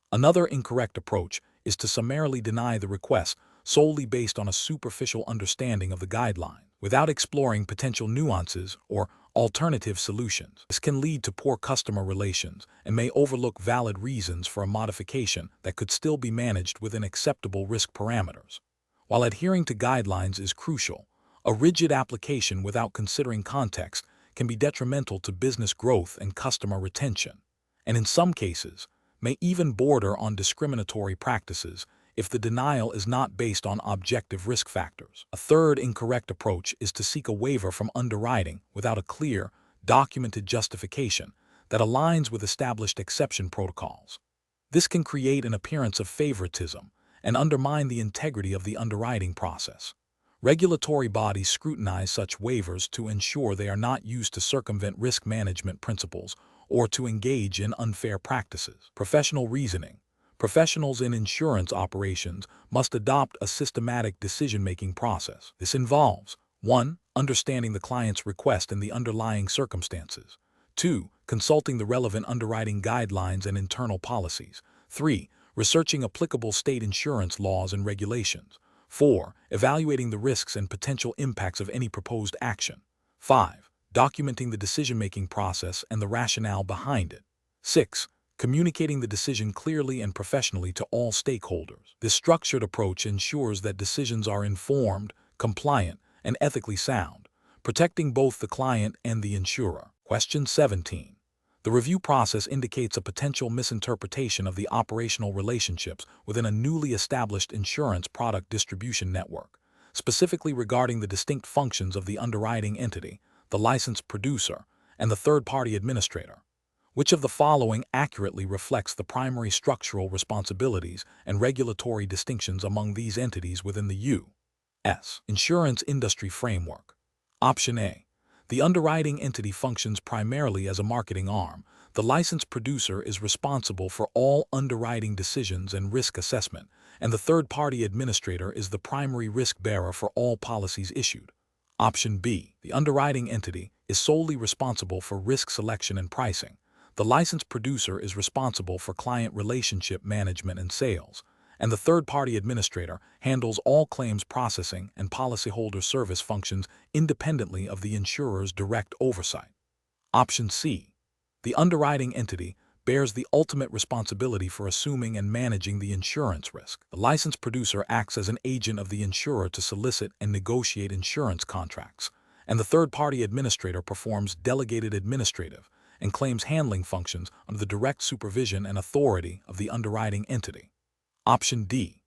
Another incorrect approach is to summarily deny the request solely based on a superficial understanding of the guideline, without exploring potential nuances or alternative solutions. This can lead to poor customer relations and may overlook valid reasons for a modification that could still be managed within acceptable risk parameters. While adhering to guidelines is crucial, a rigid application without considering context can be detrimental to business growth and customer retention, and in some cases, may even border on discriminatory practices if the denial is not based on objective risk factors. A third incorrect approach is to seek a waiver from underwriting without a clear, documented justification that aligns with established exception protocols. This can create an appearance of favoritism and undermine the integrity of the underwriting process. Regulatory bodies scrutinize such waivers to ensure they are not used to circumvent risk management principles or to engage in unfair practices. Professional reasoning. Professionals in insurance operations must adopt a systematic decision-making process. This involves 1. Understanding the client's request and the underlying circumstances. 2. Consulting the relevant underwriting guidelines and internal policies. 3. Researching applicable state insurance laws and regulations. 4. Evaluating the risks and potential impacts of any proposed action. 5. Documenting the decision-making process and the rationale behind it. 6. Communicating the decision clearly and professionally to all stakeholders. This structured approach ensures that decisions are informed, compliant, and ethically sound, protecting both the client and the insurer. Question 17. The review process indicates a potential misinterpretation of the operational relationships within a newly established insurance product distribution network, specifically regarding the distinct functions of the underwriting entity, the licensed producer, and the third-party administrator. Which of the following accurately reflects the primary structural responsibilities and regulatory distinctions among these entities within the U.S. insurance industry framework? Option A. The underwriting entity functions primarily as a marketing arm. The licensed producer is responsible for all underwriting decisions and risk assessment, and the third-party administrator is the primary risk bearer for all policies issued. Option B. The underwriting entity is solely responsible for risk selection and pricing. The licensed producer is responsible for client relationship management and sales, and the third-party administrator handles all claims processing and policyholder service functions independently of the insurer's direct oversight. Option C. The underwriting entity bears the ultimate responsibility for assuming and managing the insurance risk. The licensed producer acts as an agent of the insurer to solicit and negotiate insurance contracts, and the third-party administrator performs delegated administrative and claims handling functions under the direct supervision and authority of the underwriting entity. Option D.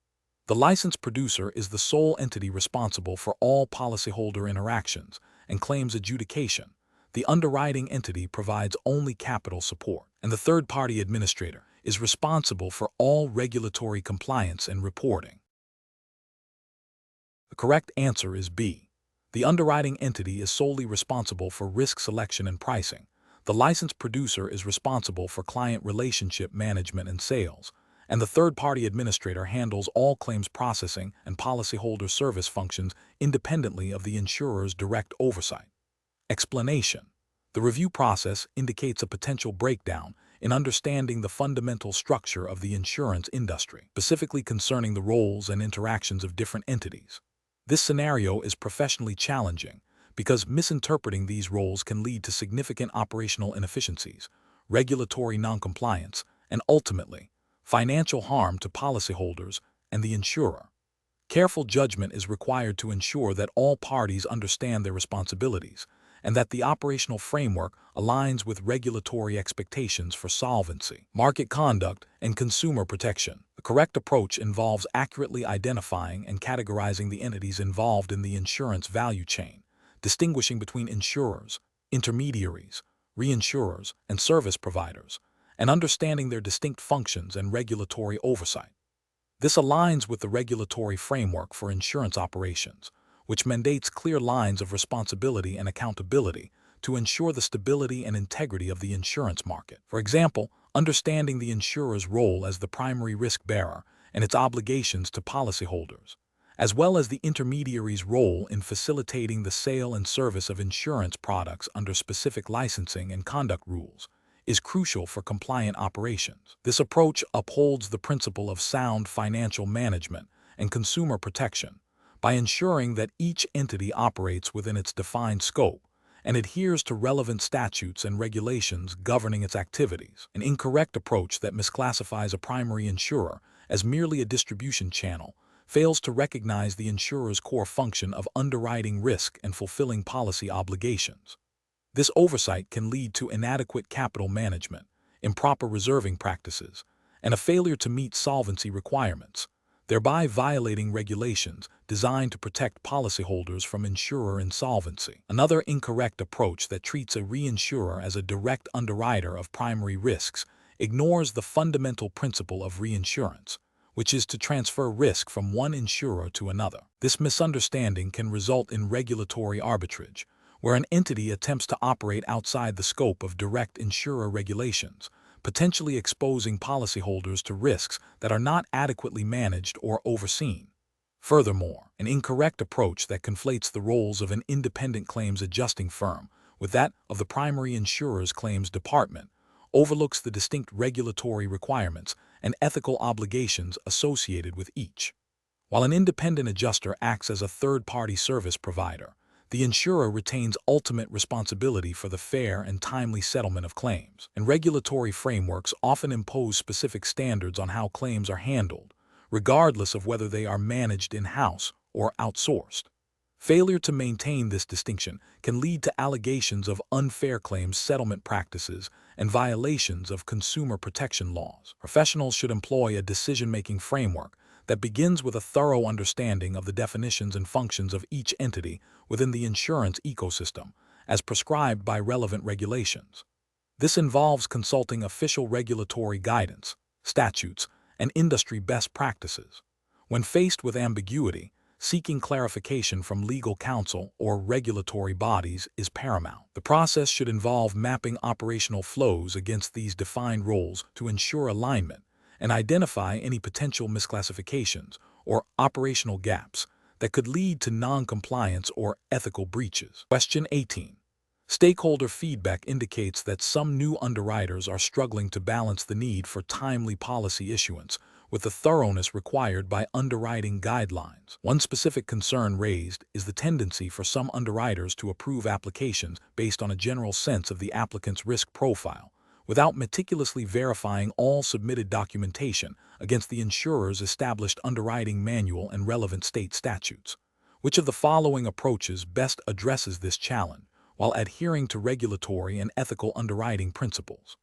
The licensed producer is the sole entity responsible for all policyholder interactions and claims adjudication. The underwriting entity provides only capital support, and the third-party administrator is responsible for all regulatory compliance and reporting. The correct answer is B. The underwriting entity is solely responsible for risk selection and pricing. The licensed producer is responsible for client relationship management and sales, and the third-party administrator handles all claims processing and policyholder service functions independently of the insurer's direct oversight. Explanation. The review process indicates a potential breakdown in understanding the fundamental structure of the insurance industry, specifically concerning the roles and interactions of different entities. This scenario is professionally challenging because misinterpreting these roles can lead to significant operational inefficiencies, regulatory noncompliance, and ultimately, financial harm to policyholders and the insurer. Careful judgment is required to ensure that all parties understand their responsibilities and that the operational framework aligns with regulatory expectations for solvency, market conduct, and consumer protection. The correct approach involves accurately identifying and categorizing the entities involved in the insurance value chain, distinguishing between insurers, intermediaries, reinsurers, and service providers, and understanding their distinct functions and regulatory oversight. This aligns with the regulatory framework for insurance operations, which mandates clear lines of responsibility and accountability to ensure the stability and integrity of the insurance market. For example, understanding the insurer's role as the primary risk bearer and its obligations to policyholders, as well as the intermediary's role in facilitating the sale and service of insurance products under specific licensing and conduct rules, is crucial for compliant operations. This approach upholds the principle of sound financial management and consumer protection by ensuring that each entity operates within its defined scope and adheres to relevant statutes and regulations governing its activities. An incorrect approach that misclassifies a primary insurer as merely a distribution channel fails to recognize the insurer's core function of underwriting risk and fulfilling policy obligations. This oversight can lead to inadequate capital management, improper reserving practices, and a failure to meet solvency requirements, thereby violating regulations designed to protect policyholders from insurer insolvency. Another incorrect approach that treats a reinsurer as a direct underwriter of primary risks ignores the fundamental principle of reinsurance, which is to transfer risk from one insurer to another. This misunderstanding can result in regulatory arbitrage, where an entity attempts to operate outside the scope of direct insurer regulations, potentially exposing policyholders to risks that are not adequately managed or overseen. Furthermore, an incorrect approach that conflates the roles of an independent claims adjusting firm with that of the primary insurer's claims department overlooks the distinct regulatory requirements and ethical obligations associated with each. While an independent adjuster acts as a third-party service provider, the insurer retains ultimate responsibility for the fair and timely settlement of claims, and regulatory frameworks often impose specific standards on how claims are handled, regardless of whether they are managed in-house or outsourced. Failure to maintain this distinction can lead to allegations of unfair claims settlement practices and violations of consumer protection laws. Professionals should employ a decision-making framework that begins with a thorough understanding of the definitions and functions of each entity within the insurance ecosystem, as prescribed by relevant regulations. This involves consulting official regulatory guidance, statutes, and industry best practices. When faced with ambiguity, seeking clarification from legal counsel or regulatory bodies is paramount. The process should involve mapping operational flows against these defined roles to ensure alignment and identify any potential misclassifications or operational gaps that could lead to non-compliance or ethical breaches. Question 18. Stakeholder feedback indicates that some new underwriters are struggling to balance the need for timely policy issuance with the thoroughness required by underwriting guidelines. One specific concern raised is the tendency for some underwriters to approve applications based on a general sense of the applicant's risk profile, without meticulously verifying all submitted documentation against the insurer's established underwriting manual and relevant state statutes. Which of the following approaches best addresses this challenge while adhering to regulatory and ethical underwriting principles?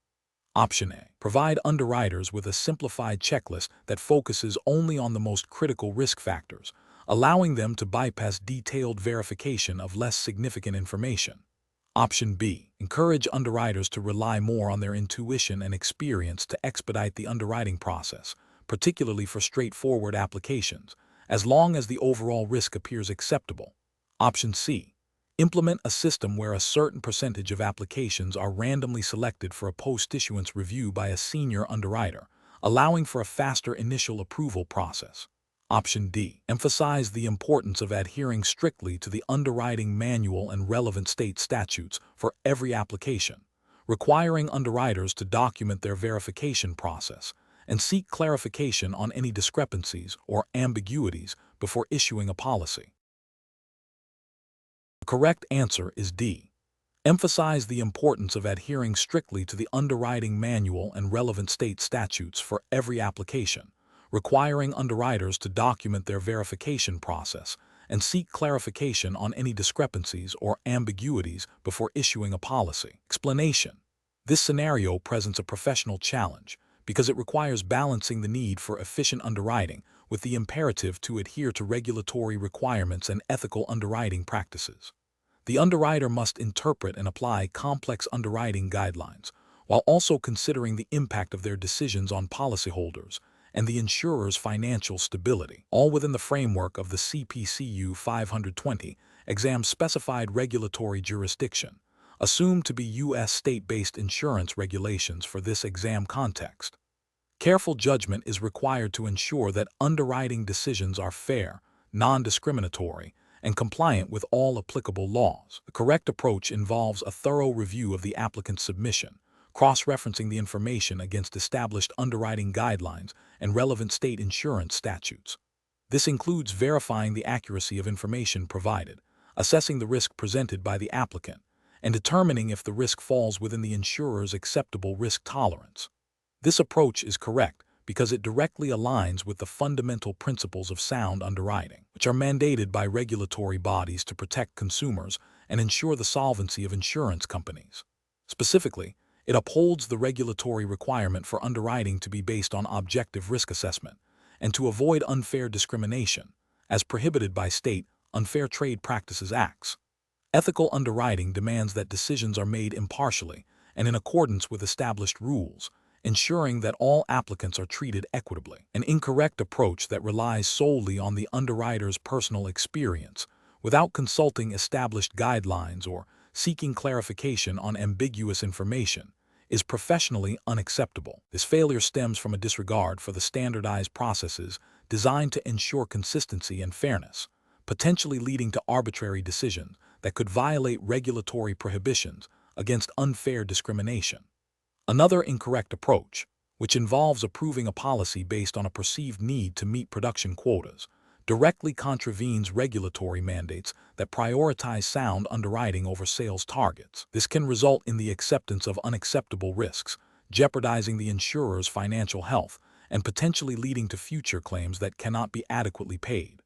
Option A. Provide underwriters with a simplified checklist that focuses only on the most critical risk factors, allowing them to bypass detailed verification of less significant information. Option B. Encourage underwriters to rely more on their intuition and experience to expedite the underwriting process, particularly for straightforward applications, as long as the overall risk appears acceptable. Option C. Implement a system where a certain percentage of applications are randomly selected for a post-issuance review by a senior underwriter, allowing for a faster initial approval process. Option D. Emphasize the importance of adhering strictly to the underwriting manual and relevant state statutes for every application, requiring underwriters to document their verification process and seek clarification on any discrepancies or ambiguities before issuing a policy. The correct answer is D. Emphasize the importance of adhering strictly to the underwriting manual and relevant state statutes for every application, requiring underwriters to document their verification process and seek clarification on any discrepancies or ambiguities before issuing a policy. Explanation. This scenario presents a professional challenge because it requires balancing the need for efficient underwriting with the imperative to adhere to regulatory requirements and ethical underwriting practices. The underwriter must interpret and apply complex underwriting guidelines, while also considering the impact of their decisions on policyholders and the insurer's financial stability, all within the framework of the CPCU 520 exam-specified regulatory jurisdiction, assumed to be U.S. state-based insurance regulations for this exam context. Careful judgment is required to ensure that underwriting decisions are fair, non-discriminatory, and compliant with all applicable laws. The correct approach involves a thorough review of the applicant's submission, cross-referencing the information against established underwriting guidelines and relevant state insurance statutes. This includes verifying the accuracy of information provided, assessing the risk presented by the applicant, and determining if the risk falls within the insurer's acceptable risk tolerance. This approach is correct because it directly aligns with the fundamental principles of sound underwriting, which are mandated by regulatory bodies to protect consumers and ensure the solvency of insurance companies. Specifically, it upholds the regulatory requirement for underwriting to be based on objective risk assessment and to avoid unfair discrimination, as prohibited by state Unfair Trade Practices Acts. Ethical underwriting demands that decisions are made impartially and in accordance with established rules, ensuring that all applicants are treated equitably. An incorrect approach that relies solely on the underwriter's personal experience without consulting established guidelines or seeking clarification on ambiguous information is professionally unacceptable. This failure stems from a disregard for the standardized processes designed to ensure consistency and fairness, potentially leading to arbitrary decisions that could violate regulatory prohibitions against unfair discrimination. Another incorrect approach, which involves approving a policy based on a perceived need to meet production quotas, directly contravenes regulatory mandates that prioritize sound underwriting over sales targets. This can result in the acceptance of unacceptable risks, jeopardizing the insurer's financial health and potentially leading to future claims that cannot be adequately paid.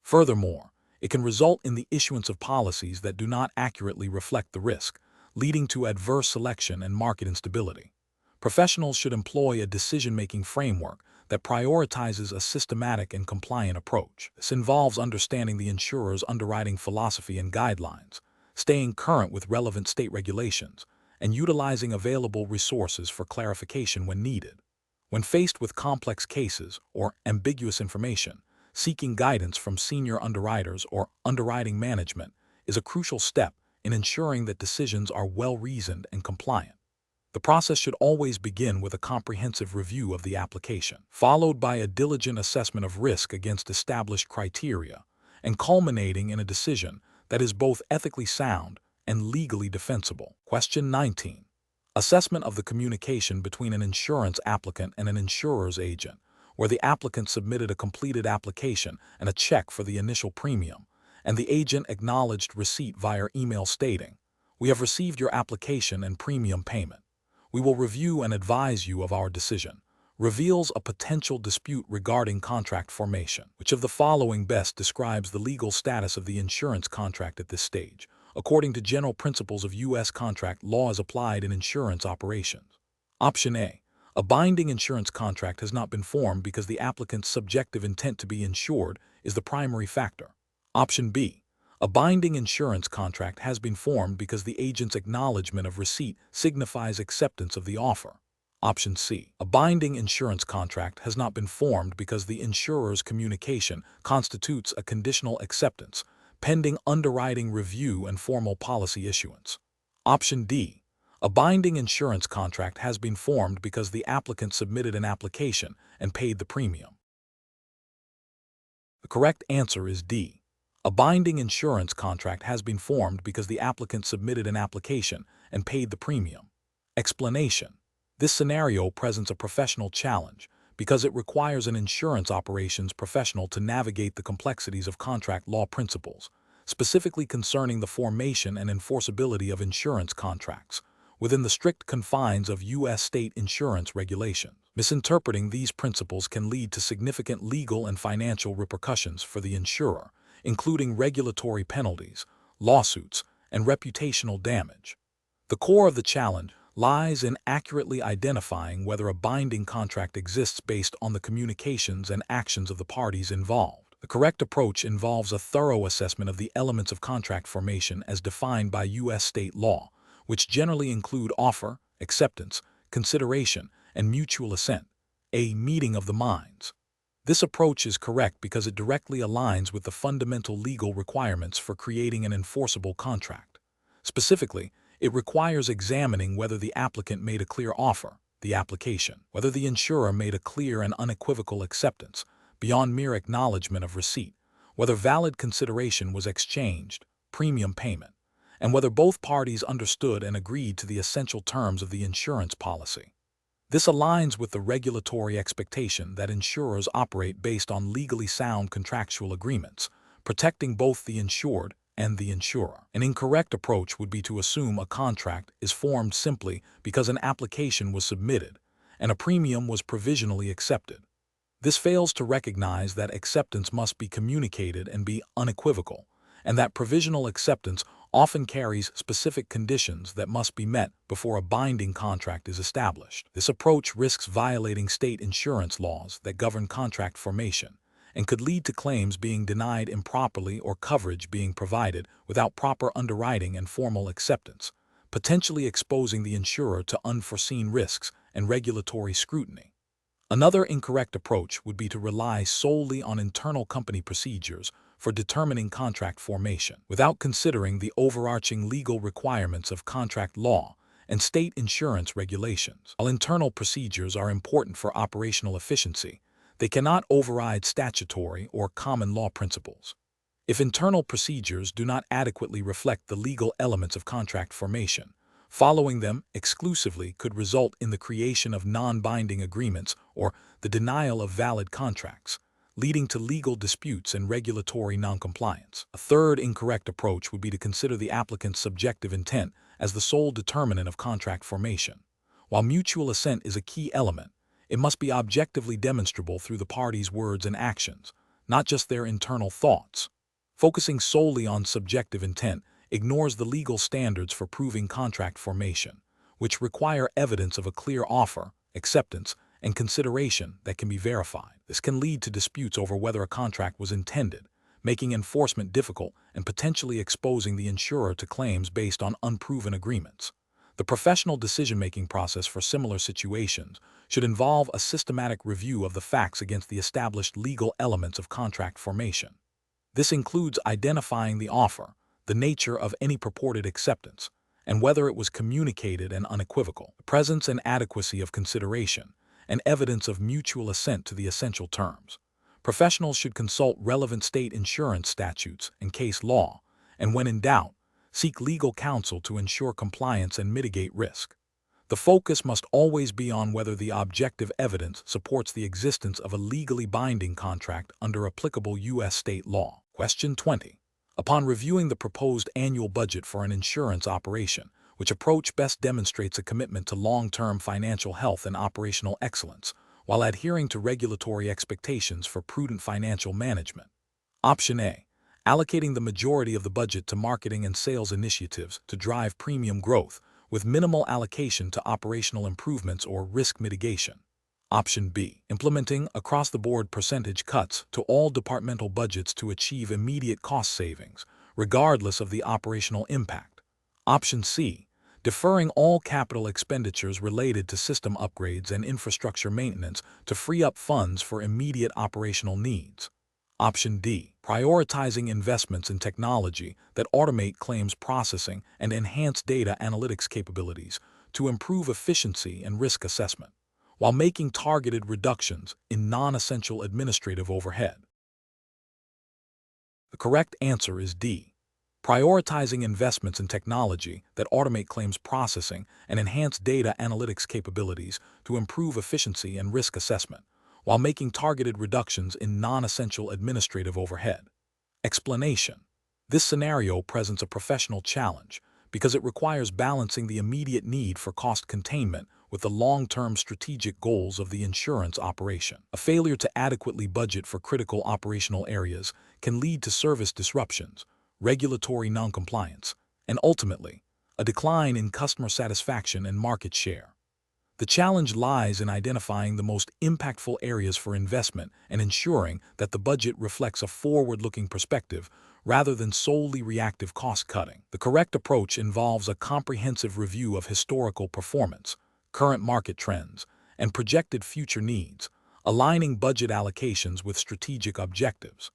Furthermore, It can result in the issuance of policies that do not accurately reflect the risk, leading to adverse selection and market instability. Professionals should employ a decision-making framework that prioritizes a systematic and compliant approach. This involves understanding the insurer's underwriting philosophy and guidelines, staying current with relevant state regulations, and utilizing available resources for clarification when needed. When faced with complex cases or ambiguous information, seeking guidance from senior underwriters or underwriting management is a crucial step in ensuring that decisions are well-reasoned and compliant. The process should always begin with a comprehensive review of the application, followed by a diligent assessment of risk against established criteria, and culminating in a decision that is both ethically sound and legally defensible. Question 19. Assessment of the communication between an insurance applicant and an insurer's agent, where the applicant submitted a completed application and a check for the initial premium, and the agent acknowledged receipt via email stating, "We have received your application and premium payment. We will review and advise you of our decision," reveals a potential dispute regarding contract formation. Which of the following best describes the legal status of the insurance contract at this stage, according to general principles of U.S. contract law as applied in insurance operations? Option A. A binding insurance contract has not been formed because the applicant's subjective intent to be insured is the primary factor. Option B. A binding insurance contract has been formed because the agent's acknowledgement of receipt signifies acceptance of the offer. Option C. A binding insurance contract has not been formed because the insurer's communication constitutes a conditional acceptance, pending underwriting review and formal policy issuance. Option D. A binding insurance contract has been formed because the applicant submitted an application and paid the premium. The correct answer is D. A binding insurance contract has been formed because the applicant submitted an application and paid the premium. Explanation. This scenario presents a professional challenge because it requires an insurance operations professional to navigate the complexities of contract law principles, specifically concerning the formation and enforceability of insurance contracts, within the strict confines of U.S. state insurance regulations. Misinterpreting these principles can lead to significant legal and financial repercussions for the insurer, including regulatory penalties, lawsuits, and reputational damage. The core of the challenge lies in accurately identifying whether a binding contract exists based on the communications and actions of the parties involved. The correct approach involves a thorough assessment of the elements of contract formation as defined by U.S. state law, which generally include offer, acceptance, consideration, and mutual assent, a meeting of the minds. This approach is correct because it directly aligns with the fundamental legal requirements for creating an enforceable contract. Specifically, it requires examining whether the applicant made a clear offer, the application, whether the insurer made a clear and unequivocal acceptance, beyond mere acknowledgement of receipt, whether valid consideration was exchanged, premium payment, and whether both parties understood and agreed to the essential terms of the insurance policy. This aligns with the regulatory expectation that insurers operate based on legally sound contractual agreements, protecting both the insured and the insurer. An incorrect approach would be to assume a contract is formed simply because an application was submitted and a premium was provisionally accepted. This fails to recognize that acceptance must be communicated and be unequivocal, and that provisional acceptance often carries specific conditions that must be met before a binding contract is established. This approach risks violating state insurance laws that govern contract formation and could lead to claims being denied improperly or coverage being provided without proper underwriting and formal acceptance, potentially exposing the insurer to unforeseen risks and regulatory scrutiny. Another incorrect approach would be to rely solely on internal company procedures for determining contract formation, without considering the overarching legal requirements of contract law and state insurance regulations. While internal procedures are important for operational efficiency, they cannot override statutory or common law principles. If internal procedures do not adequately reflect the legal elements of contract formation, following them exclusively could result in the creation of non-binding agreements or the denial of valid contracts, leading to legal disputes and regulatory noncompliance. A third incorrect approach would be to consider the applicant's subjective intent as the sole determinant of contract formation. While mutual assent is a key element, it must be objectively demonstrable through the parties' words and actions, not just their internal thoughts. Focusing solely on subjective intent ignores the legal standards for proving contract formation, which require evidence of a clear offer, acceptance, and consideration that can be verified. This can lead to disputes over whether a contract was intended, making enforcement difficult and potentially exposing the insurer to claims based on unproven agreements. The professional decision-making process for similar situations should involve a systematic review of the facts against the established legal elements of contract formation. This includes identifying the offer, the nature of any purported acceptance, and whether it was communicated and unequivocal, the presence and adequacy of consideration, and evidence of mutual assent to the essential terms. Professionals should consult relevant state insurance statutes and case law, and when in doubt, seek legal counsel to ensure compliance and mitigate risk. The focus must always be on whether the objective evidence supports the existence of a legally binding contract under applicable U.S. state law. Question 20. Upon reviewing the proposed annual budget for an insurance operation, which approach best demonstrates a commitment to long-term financial health and operational excellence, while adhering to regulatory expectations for prudent financial management? Option A. Allocating the majority of the budget to marketing and sales initiatives to drive premium growth, with minimal allocation to operational improvements or risk mitigation. Option B. Implementing across-the-board percentage cuts to all departmental budgets to achieve immediate cost savings, regardless of the operational impact. Option C. Deferring all capital expenditures related to system upgrades and infrastructure maintenance to free up funds for immediate operational needs. Option D. Prioritizing investments in technology that automate claims processing and enhance data analytics capabilities to improve efficiency and risk assessment, while making targeted reductions in non-essential administrative overhead. The correct answer is D. Prioritizing investments in technology that automate claims processing and enhance data analytics capabilities to improve efficiency and risk assessment, while making targeted reductions in non-essential administrative overhead. Explanation. This scenario presents a professional challenge because it requires balancing the immediate need for cost containment with the long-term strategic goals of the insurance operation. A failure to adequately budget for critical operational areas can lead to service disruptions, regulatory noncompliance, and ultimately, a decline in customer satisfaction and market share. The challenge lies in identifying the most impactful areas for investment and ensuring that the budget reflects a forward-looking perspective rather than solely reactive cost-cutting. The correct approach involves a comprehensive review of historical performance, current market trends, and projected future needs, aligning budget allocations with strategic objectives.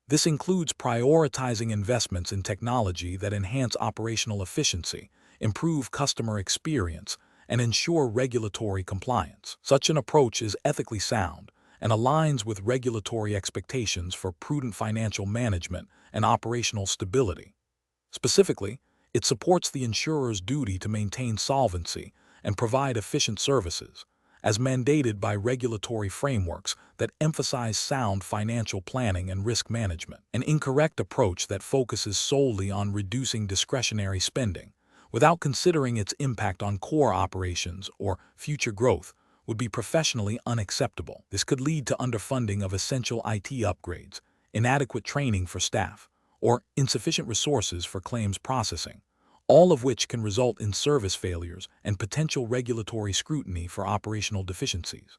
This includes prioritizing investments in technology that enhance operational efficiency, improve customer experience, and ensure regulatory compliance. Such an approach is ethically sound and aligns with regulatory expectations for prudent financial management and operational stability. Specifically, it supports the insurer's duty to maintain solvency and provide efficient services, as mandated by regulatory frameworks that emphasize sound financial planning and risk management. An incorrect approach that focuses solely on reducing discretionary spending, without considering its impact on core operations or future growth, would be professionally unacceptable. This could lead to underfunding of essential IT upgrades, inadequate training for staff, or insufficient resources for claims processing, all of which can result in service failures and potential regulatory scrutiny for operational deficiencies.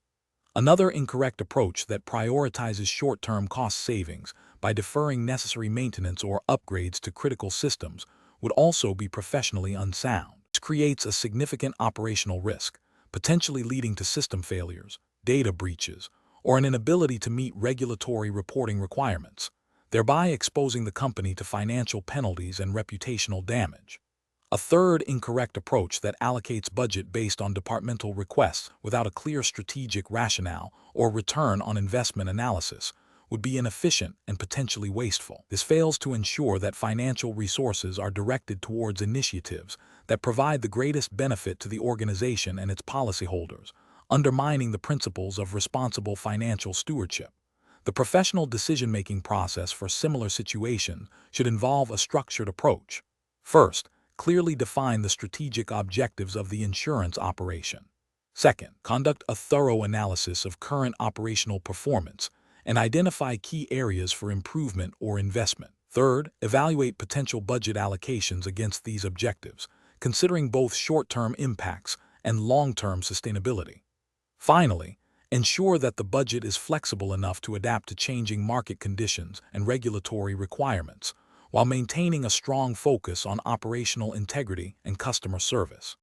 Another incorrect approach that prioritizes short-term cost savings by deferring necessary maintenance or upgrades to critical systems would also be professionally unsound. This creates a significant operational risk, potentially leading to system failures, data breaches, or an inability to meet regulatory reporting requirements, thereby exposing the company to financial penalties and reputational damage. A third incorrect approach that allocates budget based on departmental requests without a clear strategic rationale or return on investment analysis would be inefficient and potentially wasteful. This fails to ensure that financial resources are directed towards initiatives that provide the greatest benefit to the organization and its policyholders, undermining the principles of responsible financial stewardship. The professional decision-making process for similar situations should involve a structured approach. First, clearly define the strategic objectives of the insurance operation. Second, conduct a thorough analysis of current operational performance and identify key areas for improvement or investment. Third, evaluate potential budget allocations against these objectives, considering both short-term impacts and long-term sustainability. Finally, ensure that the budget is flexible enough to adapt to changing market conditions and regulatory requirements, while maintaining a strong focus on operational integrity and customer service.